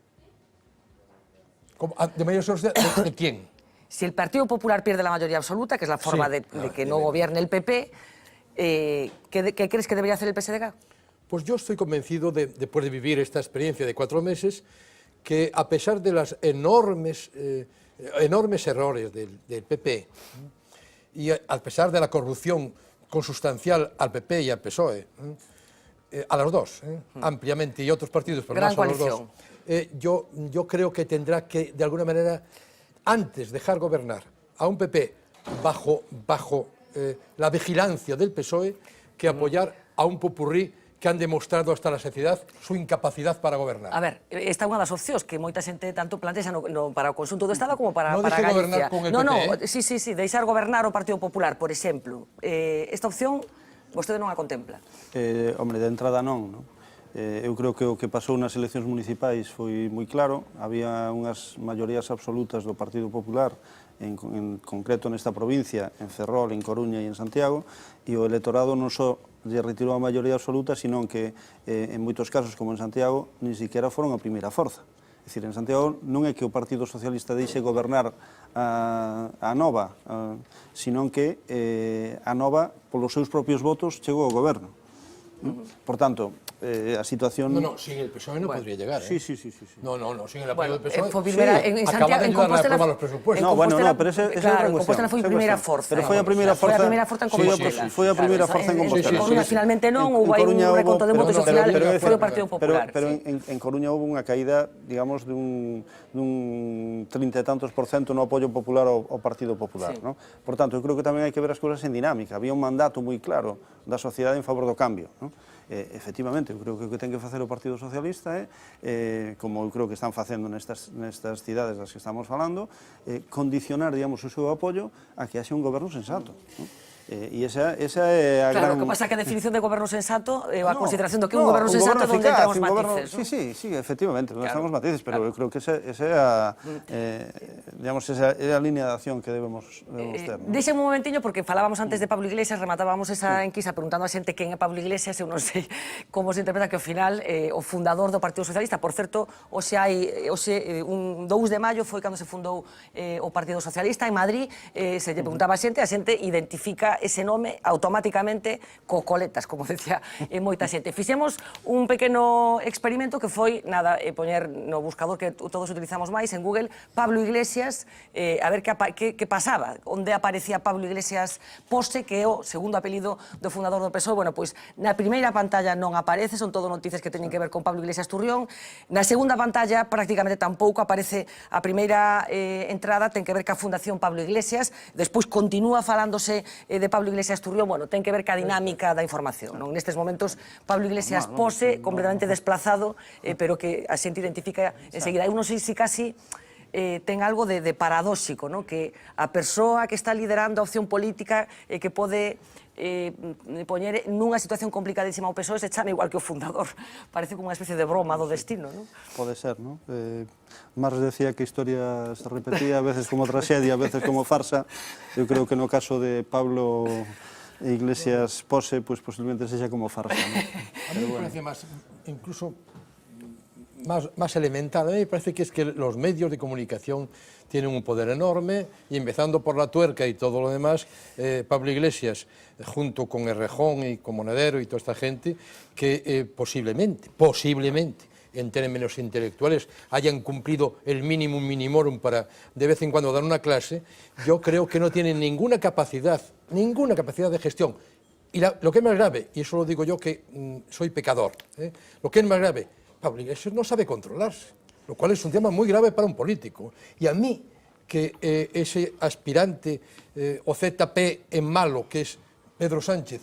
¿De mayoría absoluta de quién? Si el Partido Popular pierde la mayoría absoluta, que es la forma de que no gobierne el PP, ¿qué crees que debería hacer el PSDG? Pues yo estoy convencido, después de vivir esta experiencia de 4 meses, que a pesar de los enormes errores del PP y a pesar de la corrupción consustancial al PP y al PSOE, a los dos, ampliamente, y otros partidos, pero más a los dos, yo creo que tendrá que, de alguna manera, antes dejar gobernar a un PP bajo la vigilancia del PSOE, que apoyar a un popurrí que han demostrado hasta la saciedad su incapacidad para gobernar. A ver, esta é unha das opcións que moita xente tanto plantea para o conxunto do Estado como para Galicia. Gobernar con el PP, sí, deixar gobernar o Partido Popular, por exemplo. Esta opción vostede non a contempla? Hombre, de entrada non. Eu creo que o que pasou nas eleccións municipais foi moi claro. Había unhas maiorías absolutas do Partido Popular, en concreto nesta provincia, en Ferrol, en Coruña e en Santiago, e o electorado non só lle retirou a maioría absoluta, sino que en moitos casos, como en Santiago, nin siquiera foron a primeira forza. É dicir, en Santiago non é que o Partido Socialista deixe gobernar a Nova, sino que a Nova, polos seus propios votos, chegou ao goberno. Por tanto, a situación... No, sin el PSOE no podría llegar. Sí. No, sin el apoyo del PSOE. Fue primera, en acaba de ayudar a Compostela, aprobar los presupuestos. No, bueno, pero esa é outra cuestión. Compostela foi a primeira forza. Pero foi a primeira forza en Compostela. Foi a primeira forza en Compostela. Coruña finalmente non, houve aí un reconto de votos, ao final foi o Partido Popular. Pero en Coruña houve unha caída, digamos, dun 30 e tantos % no apoio popular ao Partido Popular. Por tanto, eu creo que tamén hai que ver as cousas en dinámica. Había un mandato moi claro da sociedade en favor do cambio. Efectivamente, eu creo que o que ten que facer o Partido Socialista é, como eu creo que están facendo nestas cidades das que estamos falando, condicionar, digamos, o seu apoio a que haxe un goberno sensato. E esa é a gran... Claro, o que pasa é que a definición de goberno sensato é a consideración do que é un goberno sensato onde entran os matices. Sí, efectivamente, onde están os matices, pero eu creo que esa é a línea de acción que debemos ter. Deixen un momentiño, porque falábamos antes de Pablo Iglesias, rematábamos esa enquisa preguntando a xente quen é Pablo Iglesias, eu non sei como se interpreta que ao final o fundador do Partido Socialista, por certo, hoxe 2 de maio foi cando se fundou o Partido Socialista en Madrid, se lle preguntaba a xente identifica ese nome automáticamente co coletas, como decía moita xente. Fixemos un pequeno experimento que foi, nada, poñer no buscador que todos utilizamos máis, en Google, Pablo Iglesias, a ver que pasaba, onde aparecía Pablo Iglesias Pose, que é o segundo apelido do fundador do PSOE. Bueno, pois na primeira pantalla non aparece, son todo noticias que teñen que ver con Pablo Iglesias Turrión. Na segunda pantalla prácticamente tampouco aparece a primeira entrada, ten que ver ca Fundación Pablo Iglesias, despois continúa falándose de Pablo Iglesias Turrión, bueno, ten que ver ca dinámica da información. Nestes momentos, Pablo Iglesias Pose, completamente desplazado, pero que a xente identifica enseguida. Eu non sei se casi ten algo de paradóxico, que a persoa que está liderando a opción política que pode poñer nunha situación complicadísima ao PSOE se chame igual que o fundador. Parece como unha especie de broma do destino, non? Pode ser, non? Marx decía que a historia se repetía a veces como traxedia, a veces como farsa. Eu creo que no caso de Pablo Iglesias Pose, pues posiblemente sexa como farsa, non? A mí me parece incluso más elemental. A mí me parece que es que los medios de comunicación tienen un poder enorme, y empezando por La Tuerca y todo lo demás, Pablo Iglesias, junto con Errejón y con Monedero y toda esta gente, que posiblemente, en términos intelectuales, hayan cumplido el mínimo minimorum para de vez en cuando dar una clase, yo creo que no tienen ninguna capacidad de gestión. Y lo que es más grave, y eso lo digo yo que soy pecador, lo que es más grave, Pablo Iglesias no sabe controlarse, lo cual es un tema muy grave para un político. Y a mí, que ese aspirante OZP en malo, que es Pedro Sánchez,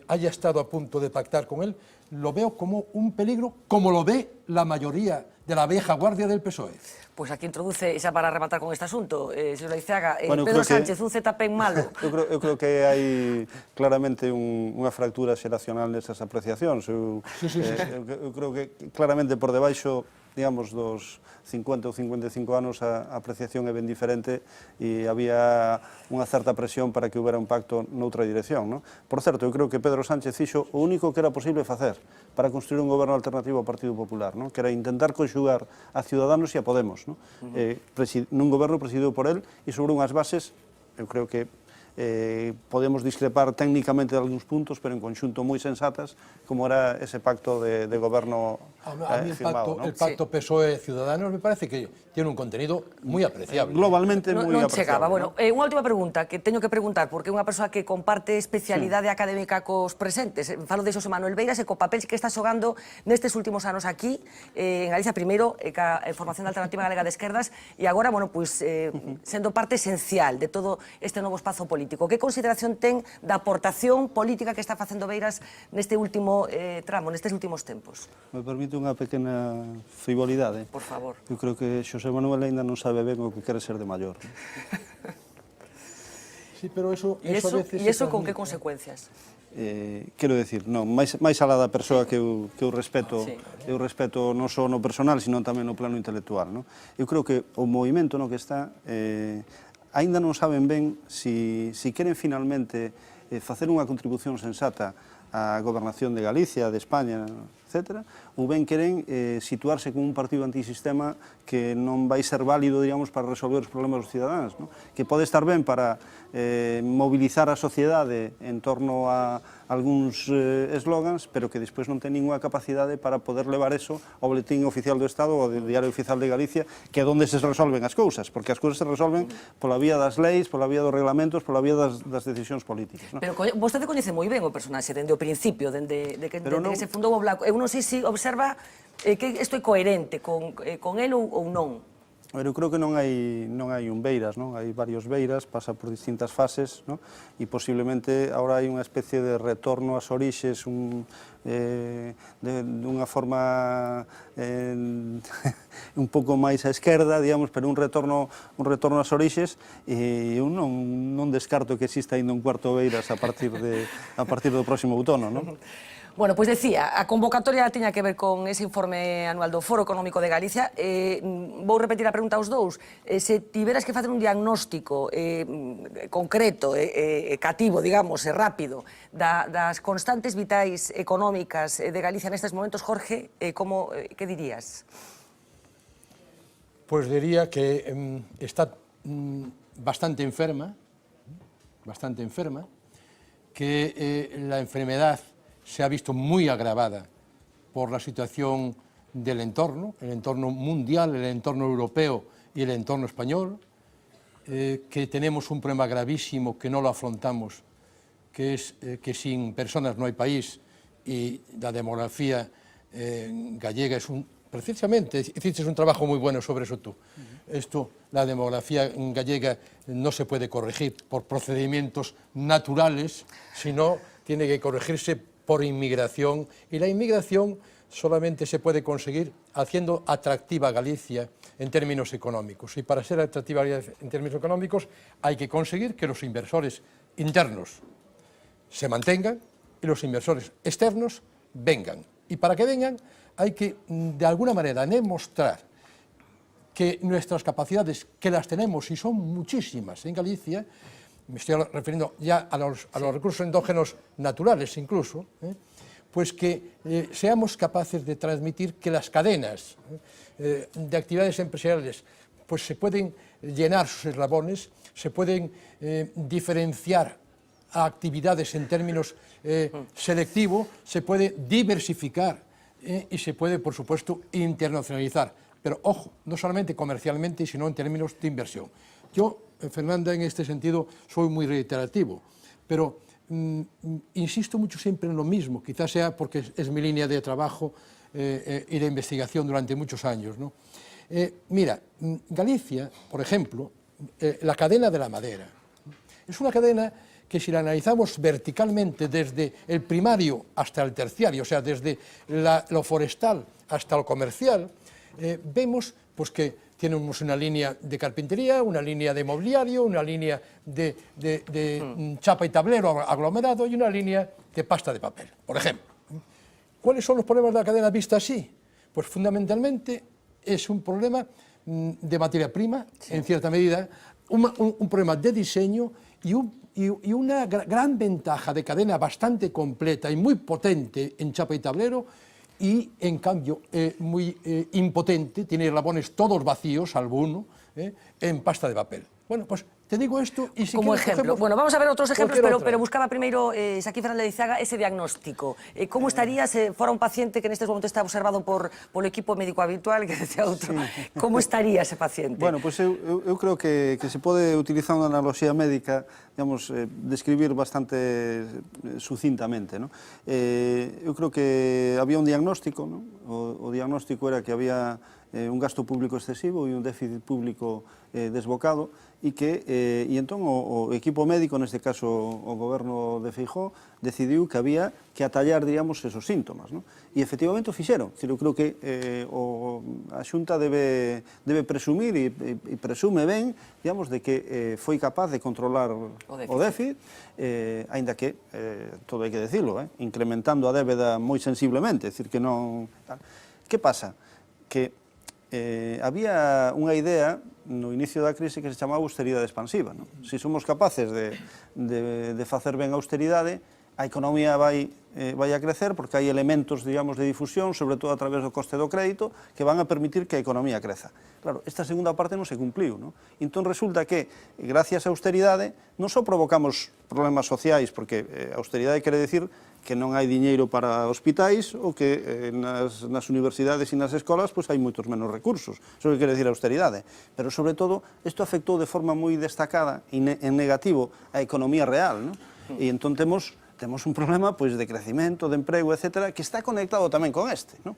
haya estado a punto de pactar con él, lo veo como un peligro, como lo ve la mayoría de la vieja guardia del PSOE. Pois aquí introduce, xa para rematar con este asunto, señora Iceaga, Bueno, Pedro Sánchez, un ZP en malo. Eu creo que hai claramente unha fractura xeracional nesas apreciacións. Eu creo que claramente por debaixo, digamos, dos 50 ou 55 anos a apreciación é ben diferente e había unha certa presión para que houbera un pacto noutra dirección, non? Por certo, eu creo que Pedro Sánchez fixo o único que era posible facer para construir un goberno alternativo ao Partido Popular, non? Que era intentar conxugar a Ciudadanos e a Podemos, non? Nun goberno presidido por él e sobre unhas bases, eu creo que podemos discrepar técnicamente de algúns puntos, pero en conxunto moi sensatas, como era ese pacto de goberno firmado. El pacto PSOE-Ciudadanos me parece que tiene un contenido moi apreciable. Globalmente moi apreciable. Chegaba. Bueno, unha última pregunta que teño que preguntar, porque é unha persoa que comparte especialidade académica cos presentes. Falo de Xosé Manuel Beiras e co papel que está xogando nestes últimos anos aquí, en Galicia, primeiro, ca Formación Alternativa Galega de Esquerdas, e agora, bueno, pois, sendo parte esencial de todo este novo espazo político. Que consideración ten da aportación política que está facendo Beiras neste último tramo, nestes últimos tempos? Me permite unha pequena frivolidade. Por favor. Eu creo que Xosé Manuel ainda non sabe ben o que quere ser de maior. Sí, pero eso a veces... E iso con que consecuencias? Quero decir, non, máis alá da persoa que eu respeto, eu respeto non só no personal, sino tamén no plano intelectual, non? Eu creo que o movimento no que está aínda non saben ben se queren finalmente facer unha contribución sensata a gobernación de Galicia, de España, etc., ou ben queren situarse como un partido antisistema que non vai ser válido, digamos, para resolver os problemas dos cidadáns, non? Que pode estar ben para mobilizar a sociedade en torno a algúns eslogans, pero que despois non ten ninguna capacidade para poder levar eso ao Boletín Oficial do Estado ou ao Diario Oficial de Galicia, que é onde se resolven as cousas, porque as cousas se resolven pola vía das leis, pola vía dos reglamentos, pola vía das decisións políticas, non? Pero vostede coñece moi ben o personaxe dende o principio, dende que se fundou o Bloco. Eu non sei se observa que isto é coherente con el ou non. Eu creo que non hai un Beiras, non? Hai varios Beiras, pasa por distintas fases, non? E posiblemente agora hai unha especie de retorno ás orixes, dunha forma un pouco máis á esquerda, digamos, pero un retorno ás orixes, e eu non descarto que exista ainda un cuarto Beiras a partir do próximo outono, non? Bueno, pois decía, a convocatoria tiña que ver con ese informe anual do Foro Económico de Galicia. Vou repetir a pregunta aos dous. Se tiveras que facer un diagnóstico concreto, cativo, digamos, rápido, das constantes vitais económicas de Galicia nestes momentos, Jorge, que dirías? Pois diría que está bastante enferma, que la enfermedad se ha visto muy agravada por la situación del entorno, el entorno mundial, el entorno europeo y el entorno español, que tenemos un problema gravísimo que no lo afrontamos, que es que sin personas no hay país, y la demografía gallega es precisamente, hiciste un trabajo muy bueno sobre eso tú. La demografía gallega no se puede corregir por procedimientos naturales, sino tiene que corregirse por inmigración, y la inmigración solamente se puede conseguir haciendo atractiva Galicia en términos económicos. Y para ser atractiva Galicia en términos económicos hay que conseguir que los inversores internos se mantengan y los inversores externos vengan. Y para que vengan hay que, de alguna manera, demostrar que nuestras capacidades, que las tenemos y son muchísimas en Galicia, me estoy refiriendo ya a los recursos endógenos naturales incluso, pues que seamos capaces de transmitir que las cadenas de actividades empresariales pues se pueden llenar sus eslabones, se pueden diferenciar a actividades en términos selectivos, se puede diversificar y se puede, por supuesto, internacionalizar. Pero, ojo, no solamente comercialmente, sino en términos de inversión. Yo, Fernanda, en este sentido, soy muy reiterativo, pero insisto mucho siempre en lo mismo, quizás sea porque es mi línea de trabajo y de investigación durante muchos años, ¿no? Mira, Galicia, por ejemplo, la cadena de la madera, es una cadena que si la analizamos verticalmente desde el primario hasta el terciario, o sea, desde lo forestal hasta lo comercial, vemos pues, que tenemos una línea de carpintería, una línea de mobiliario, una línea de chapa y tablero aglomerado y una línea de pasta de papel, por ejemplo. ¿Cuáles son los problemas de la cadena vista así? Pues fundamentalmente es un problema de materia prima, en cierta medida, un problema de diseño y una gran ventaja de cadena bastante completa y muy potente en chapa y tablero, y en cambio muy impotente, tiene eslabones todos vacíos, salvo uno, en pasta de papel. Bueno, pues te digo esto y si como quieres, ejemplo. Bueno, vamos a ver outros exemplos, pero buscaba primeiro, Xaquín Fernández Lizaga, ese diagnóstico. Como estaría se fora un paciente que nestes momentos está observado polo equipo médico habitual, que decía outro, como estaría ese paciente? Bueno, pois eu creo que se pode utilizar unha analogía médica, digamos, describir bastante sucintamente, ¿no? Eu creo que había un diagnóstico, ¿no? O diagnóstico era que había un gasto público excesivo e un déficit público desbocado, e entón o equipo médico, neste caso o goberno de Feijóo, decidiu que había que atallar, digamos, esos síntomas, ¿no? E efectivamente o fixeron. Eu creo que a Xunta debe presumir e presume ben, digamos, de que foi capaz de controlar o déficit, aínda que, todo hai que decirlo, incrementando a débeda moi sensiblemente, é dicir que non... Que pasa? Que había unha idea no inicio da crise que se chamaba austeridade expansiva, non? Se somos capaces de facer ben a austeridade, a economía vai a crecer porque hai elementos, digamos, de difusión, sobre todo a través do coste do crédito, que van a permitir que a economía creza. Claro, esta segunda parte non se cumpliu, non? Entón resulta que, gracias á austeridade, non só provocamos problemas sociais, porque a austeridade quere decir que non hai diñeiro para hospitais ou que nas universidades e nas escolas pois hai moitos menos recursos. Iso que quere decir a austeridade. Pero, sobre todo, isto afectou de forma moi destacada e en negativo a economía real, non? E entón temos un problema pois de crecimento, de emprego, etc., que está conectado tamén con este, non?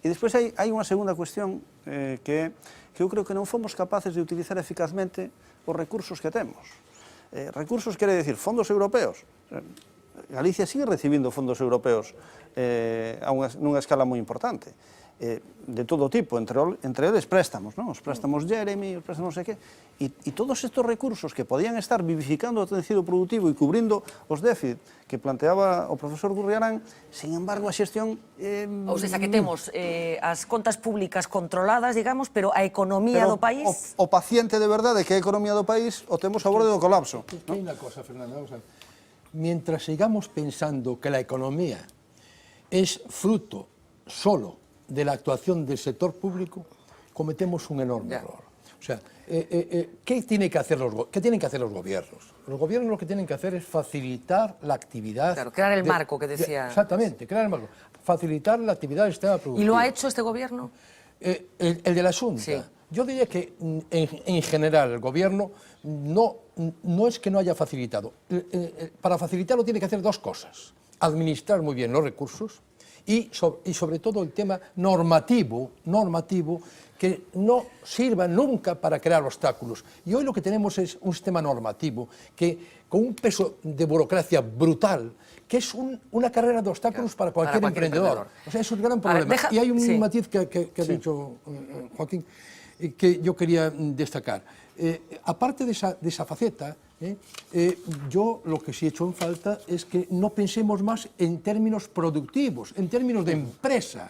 E despois hai unha segunda cuestión que eu creo que non fomos capaces de utilizar eficazmente os recursos que temos. Recursos quere decir fondos europeos. Galicia sigue recibindo fondos europeos nunha escala moi importante, de todo tipo, entre eles préstamos, non? Os préstamos Jeremy, os préstamos non sei que, e todos estes recursos que podían estar vivificando o tecido productivo e cubrindo os déficit que planteaba o profesor Gurriarán, sin embargo, a xestión... Ou seja, que temos as contas públicas controladas, digamos, pero a economía do país... O paciente de verdade que é a economía do país o temos a borde do colapso. Hai unha cosa, Fernando, vamos a ver. Mientras sigamos pensando que la economía es fruto solo de la actuación del sector público, cometemos un enorme error. O sea, ¿qué tienen que hacer los gobiernos? Los gobiernos lo que tienen que hacer es facilitar la actividad... Claro, crear el marco que decía... Exactamente, crear el marco. Facilitar la actividad del sistema productivo. ¿Y lo ha hecho este gobierno? El de la Xunta. Sí. Yo diría que, en general, el gobierno no es que no haya facilitado. Para facilitarlo tiene que hacer dos cosas. Administrar muy bien los recursos y sobre todo el tema normativo, que no sirva nunca para crear obstáculos. Y hoy lo que tenemos es un sistema normativo que, con un peso de burocracia brutal, que es una carrera de obstáculos para cualquier emprendedor. O sea, es un gran problema. Y hay un matiz que ha dicho Joaquín, que yo quería destacar. Aparte de esa faceta, yo lo que sí he hecho en falta es que no pensemos más en términos productivos, en términos de empresa.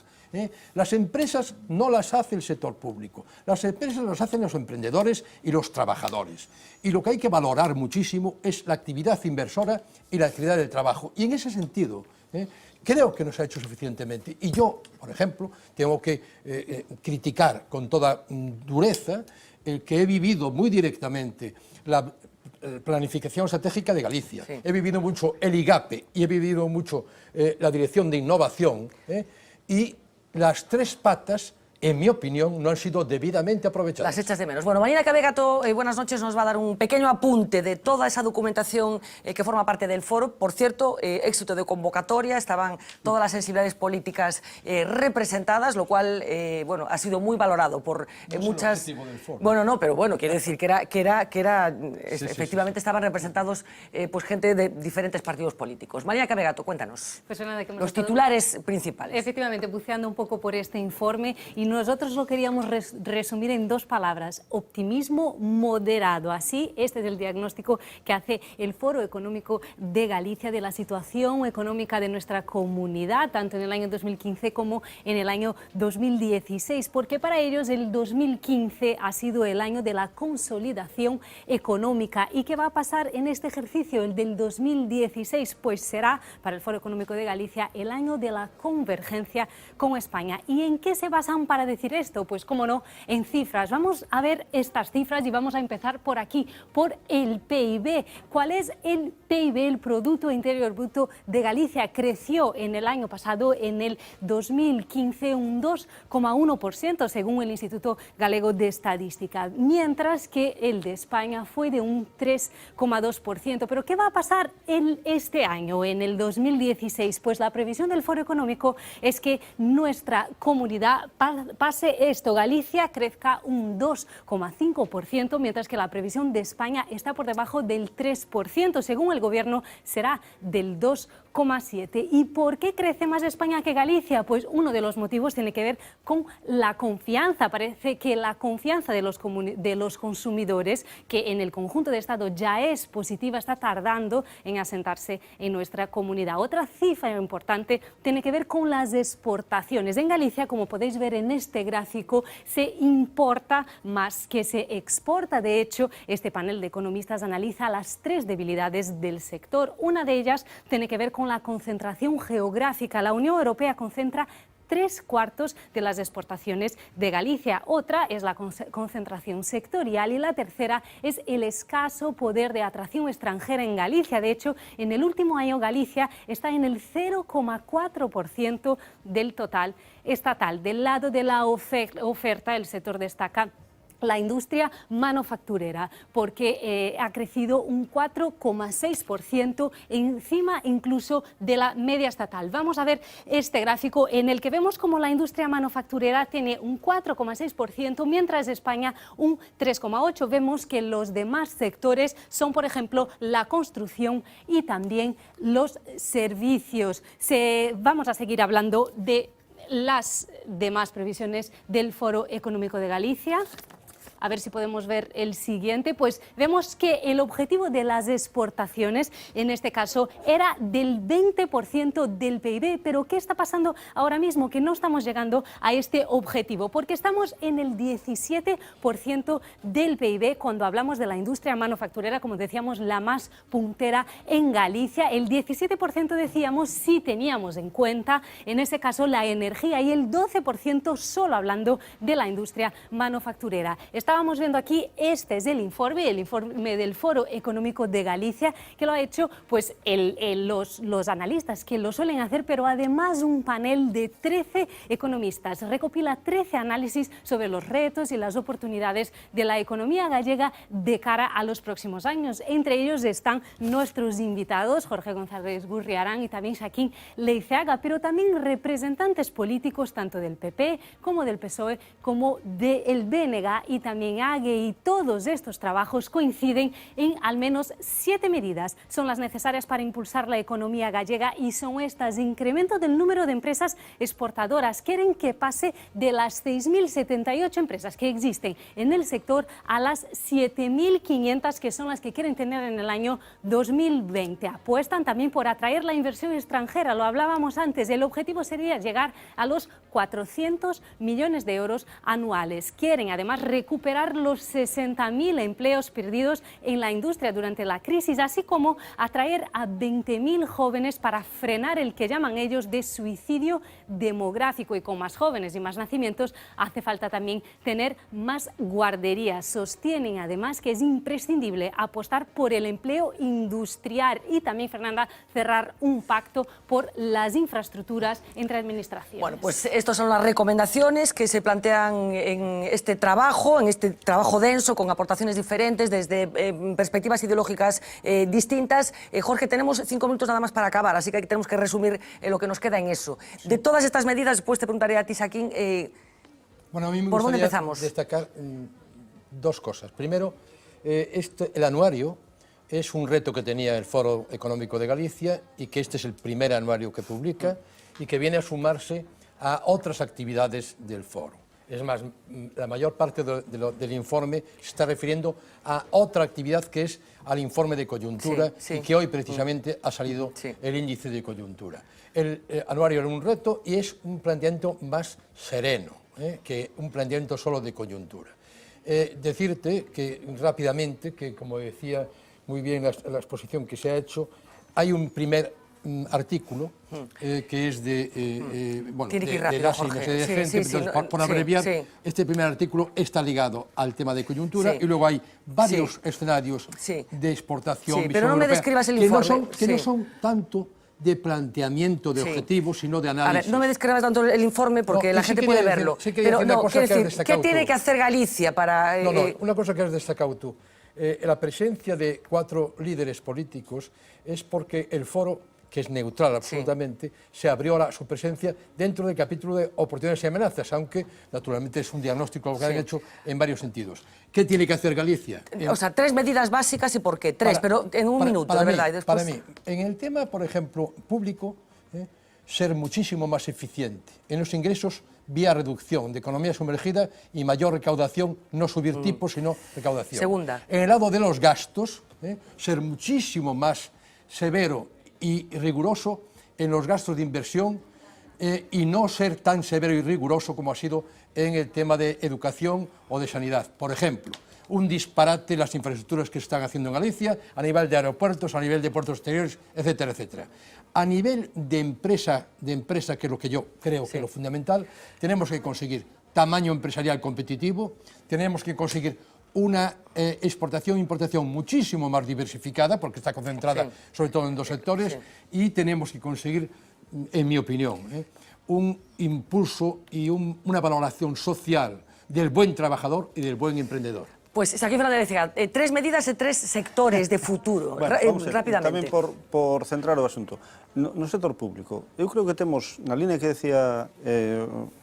Las empresas no las hace el sector público, las empresas las hacen los emprendedores y los trabajadores. Y lo que hay que valorar muchísimo es la actividad inversora y la actividad del trabajo. Y en ese sentido, creo que no se ha hecho suficientemente. Y yo, por ejemplo, tengo que criticar con toda dureza el que he vivido muy directamente la planificación estratégica de Galicia. Sí. He vivido mucho el IGAPE y he vivido mucho la Dirección de Innovación y las tres patas, en mi opinión, no han sido debidamente aprovechadas. Las echas de menos. Bueno, Marina Cabegato, buenas noches, nos va a dar un pequeño apunte de toda esa documentación que forma parte del foro. Por cierto, éxito de convocatoria, estaban todas las sensibilidades políticas representadas, lo cual, bueno, ha sido muy valorado por muchas... Del foro. Bueno, no, pero bueno, quiero decir que efectivamente estaban representados pues gente de diferentes partidos políticos. Marina Cabegato, cuéntanos. Pues nada, que los titulares principales. Efectivamente, buceando un poco por este informe, y nosotros lo queríamos resumir en dos palabras: optimismo moderado. Así, este es el diagnóstico que hace el Foro Económico de Galicia de la situación económica de nuestra comunidad, tanto en el año 2015 como en el año 2016, porque para ellos el 2015 ha sido el año de la consolidación económica. ¿Y qué va a pasar en este ejercicio, el del 2016? Pues será, para el Foro Económico de Galicia, el año de la convergencia con España. ¿Y en qué se basan para decir esto? Pues, cómo no, en cifras. Vamos a ver estas cifras y vamos a empezar por aquí, por el PIB. ¿Cuál es el PIB, el Producto Interior Bruto de Galicia? Creció en el año pasado, en el 2015, un 2,1%, según el Instituto Galego de Estadística, mientras que el de España fue de un 3,2%. ¿Pero qué va a pasar este año, en el 2016? Pues la previsión del Foro Económico es que nuestra comunidad pase esto: Galicia crezca un 2,5%, mientras que la previsión de España está por debajo del 3%. Según el Gobierno, será del 2,7%. ¿Y por qué crece más España que Galicia? Pues uno de los motivos tiene que ver con la confianza. Parece que la confianza de los consumidores, que en el conjunto de Estado ya es positiva, está tardando en asentarse en nuestra comunidad. Otra cifra importante tiene que ver con las exportaciones. En Galicia, como podéis ver en este gráfico se importa más que se exporta. De hecho, este panel de economistas analiza las 3 debilidades del sector. Una de ellas tiene que ver con la concentración geográfica. La Unión Europea concentra 3/4 de las exportaciones de Galicia. Otra es la concentración sectorial y la tercera es el escaso poder de atracción extranjera en Galicia. De hecho, en el último año Galicia está en el 0,4% del total estatal. Del lado de la oferta, el sector destaca la industria manufacturera, porque ha crecido un 4,6% encima incluso de la media estatal. Vamos a ver este gráfico en el que vemos como la industria manufacturera tiene un 4,6%, mientras España un 3,8%. Vemos que los demás sectores son, por ejemplo, la construcción y también los servicios. Vamos a seguir hablando de las demás previsiones del Foro Económico de Galicia. A ver si podemos ver el siguiente. Pues vemos que el objetivo de las exportaciones, en este caso, era del 20% del PIB. Pero ¿qué está pasando ahora mismo? Que no estamos llegando a este objetivo, porque estamos en el 17% del PIB cuando hablamos de la industria manufacturera, como decíamos, la más puntera en Galicia. El 17% decíamos si teníamos en cuenta, en ese caso, la energía, y el 12% solo hablando de la industria manufacturera. Estábamos viendo aquí, este es el informe del Foro Económico de Galicia, que lo ha hecho pues, los analistas que lo suelen hacer, pero además un panel de 13 economistas. Recopila 13 análisis sobre los retos y las oportunidades de la economía gallega de cara a los próximos años. Entre ellos están nuestros invitados, Jorge González Gurriarán y también Xaquín Leiceaga, pero también representantes políticos tanto del PP como del PSOE como del BNG y también AGE, y todos estos trabajos coinciden en al menos 7 medidas. Son las necesarias para impulsar la economía gallega y son estas: incremento del número de empresas exportadoras. Quieren que pase de las 6.078 empresas que existen en el sector a las 7.500 que son las que quieren tener en el año 2020. Apuestan también por atraer la inversión extranjera, lo hablábamos antes. El objetivo sería llegar a los 400 millones de euros anuales. Quieren además recuperar los 60.000 empleos perdidos en la industria durante la crisis, así como atraer a 20.000 jóvenes para frenar el que llaman ellos de suicidio demográfico. Y con más jóvenes y más nacimientos hace falta también tener más guarderías. Sostienen además que es imprescindible apostar por el empleo industrial y también, Fernanda, cerrar un pacto por las infraestructuras entre administraciones. Bueno, pues estas son las recomendaciones que se plantean en este trabajo denso, con aportaciones diferentes, desde perspectivas ideológicas distintas. Jorge, tenemos 5 minutos nada más para acabar, así que tenemos que resumir lo que nos queda en eso. Sí. De todas estas medidas, después te preguntaré a ti, Xaquín, bueno, a mí me ¿por dónde gustaría empezamos? Destacar 2 cosas. Primero, el anuario es un reto que tenía el Foro Económico de Galicia y que este es el primer anuario que publica y que viene a sumarse a otras actividades del Foro. Es más, la mayor parte del informe se está refiriendo a otra actividad que es al informe de coyuntura y que hoy precisamente ha salido el índice de coyuntura. El anuario era un reto y es un planteamiento más sereno que un planteamiento solo de coyuntura. Decirte que rápidamente, que como decía muy bien la exposición que se ha hecho, hay un primer artículo que es de Lassa y Mercedes Gente, por abreviar, este primer artículo está ligado al tema de coyuntura y luego hay varios escenarios de exportación, pero no me describas el informe. Que no son tanto de planteamiento de objetivos, sino de análisis. A ver, no me describas tanto el informe porque la gente puede verlo. Pero no, quiero decir, ¿qué tiene que hacer Galicia para...? Una cosa que has destacado tú. La presencia de 4 líderes políticos es porque el foro, que es neutral absolutamente, se abrió a su presencia dentro del capítulo de oportunidades y amenazas, aunque naturalmente es un diagnóstico que han hecho en varios sentidos. ¿Qué tiene que hacer Galicia? O sea, 3 medidas básicas y por qué. 3, pero en un minuto, de verdad. Y después... Para mí, en el tema, por ejemplo, público, ser muchísimo más eficiente. En los ingresos, vía reducción de economía sumergida y mayor recaudación, no subir tipos, sino recaudación. Segunda. En el lado de los gastos, ser muchísimo más severo y riguroso en los gastos de inversión, y no ser tan severo y riguroso como ha sido en el tema de educación o de sanidad. Por ejemplo, un disparate las infraestructuras que se están haciendo en Galicia, a nivel de aeropuertos, a nivel de puertos exteriores, etcétera, etcétera. A nivel de empresa, que es lo que yo creo que es lo fundamental, tenemos que conseguir tamaño empresarial competitivo, tenemos que conseguir una exportación e importación muchísimo más diversificada, porque está concentrada sobre todo en dos sectores, y tenemos que conseguir, en mi opinión, un impulso y una valoración social del buen trabajador y del buen emprendedor. Pues, Xaquín Fernández Cega, 3 medidas e 3 sectores de futuro, rápidamente. Tamén por centrar o asunto. No sector público, eu creo que temos, na línea que decía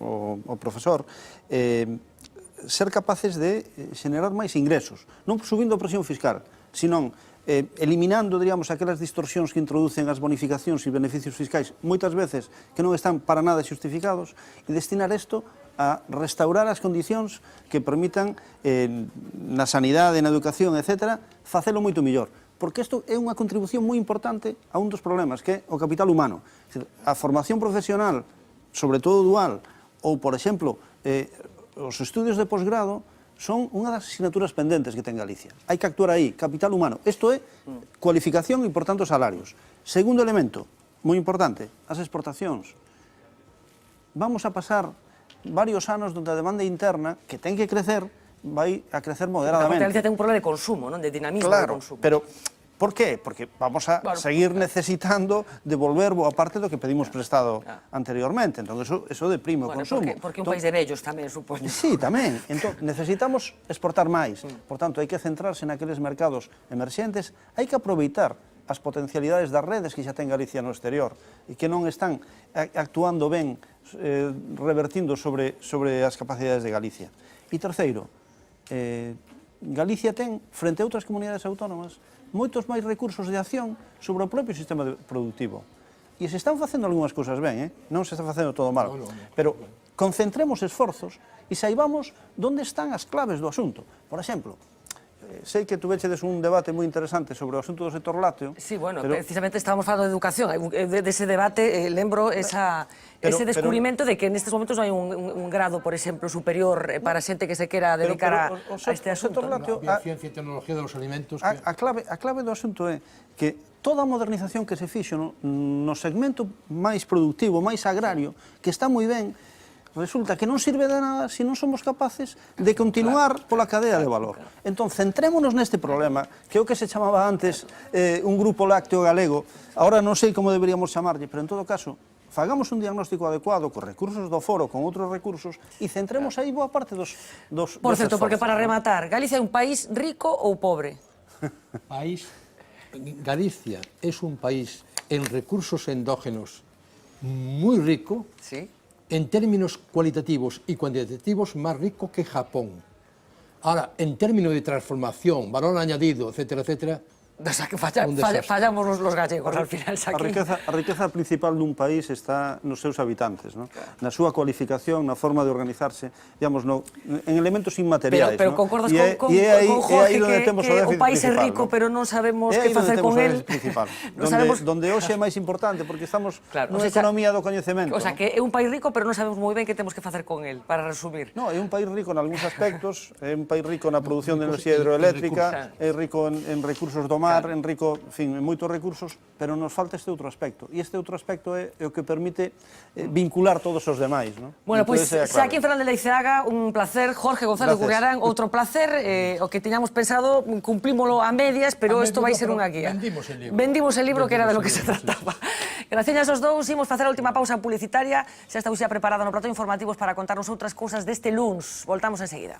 o profesor, ser capaces de xenerar máis ingresos, non subindo a presión fiscal, senón eliminando, diríamos, aquelas distorsións que introducen as bonificacións e beneficios fiscais, moitas veces que non están para nada xustificados, e destinar isto a restaurar as condicións que permitan na sanidade, na educación, etc., facelo moito mellor. Porque isto é unha contribución moi importante a un dos problemas, que é o capital humano. A formación profesional, sobre todo dual, ou, por exemplo, os estudios de posgrado, son unha das asignaturas pendentes que ten Galicia. Hai que actuar aí, capital humano. Isto é cualificación e, por tanto, salarios. Segundo elemento, moi importante, as exportacións. Vamos a pasar varios anos onde a demanda interna, que ten que crecer, vai a crecer moderadamente. Galicia ten un problema de consumo, non? De dinamismo de consumo. Pero por qué? Porque vamos a seguir necesitando devolver boa parte do que pedimos prestado anteriormente. Entón, eso deprime o consumo. Porque un país de vellos tamén, supoño. Sí, tamén. Entón, necesitamos exportar máis. Por tanto, hai que centrarse naqueles mercados emerxentes. Hai que aproveitar as potencialidades das redes que xa ten Galicia no exterior e que non están actuando ben, revertindo sobre as capacidades de Galicia. E terceiro, Galicia ten, frente a outras comunidades autónomas, moitos máis recursos de acción sobre o propio sistema productivo. E se están facendo algunhas cousas ben, non se está facendo todo mal, pero concentremos esforzos e saibamos onde están as claves do asunto. Por exemplo, sei que tuvechedes un debate moi interesante sobre o asunto do sector lácteo. Sí, bueno, precisamente estábamos falando de educación. Dese debate, lembro ese descubrimento de que nestes momentos non hai un grado, por exemplo, superior para xente que se quera dedicar a este asunto. A ciencia e tecnología dos alimentos. A clave do asunto é que toda a modernización que se fixo no segmento máis productivo, máis agrario, que está moi ben, resulta que non sirve de nada se non somos capaces de continuar pola cadea de valor. Entón, centrémonos neste problema, que é o que se chamaba antes un grupo lácteo galego, agora non sei como deberíamos chamarlle, pero en todo caso, fagamos un diagnóstico adecuado con recursos do foro, con outros recursos, e centremos aí boa parte dos Por certo, porque para rematar, Galicia é un país rico ou pobre? Galicia é un país en recursos endógenos moi rico, en términos cualitativos y cuantitativos más rico que Japón. Ahora, en términos de transformación, valor añadido, etcétera, etcétera, O sea, que fallamos los gallegos al final. A riqueza principal dun país está nos seus habitantes, na súa cualificación, na forma de organizarse, digamos, en elementos inmateriais. Pero concordas con Jorge que o país é rico, pero non sabemos que facer con él. Donde hoxe é máis importante, porque estamos nunha economía do coñecemento. O sea, que é un país rico, pero non sabemos moi ben que temos que facer con él, para resumir. Non, é un país rico en algúns aspectos, é un país rico na produción de enerxía hidroeléctrica, é rico en recursos do mar, en rico, en fin, en moitos recursos, pero nos falta este outro aspecto. E este outro aspecto é o que permite vincular todos os demais. Bueno, pois, Xaquín Fernández Leiceaga, un placer. Jorge González Gurriarán, outro placer. O que tiñamos pensado, cumprímolo a medias, pero isto vai ser unha guía. Vendimos el libro, que era de lo que se trataba. Gracias aos dous, imos facer a última pausa publicitaria. Xa está xa preparada no plato informativos para contarnos outras cousas deste luns. Voltamos enseguida.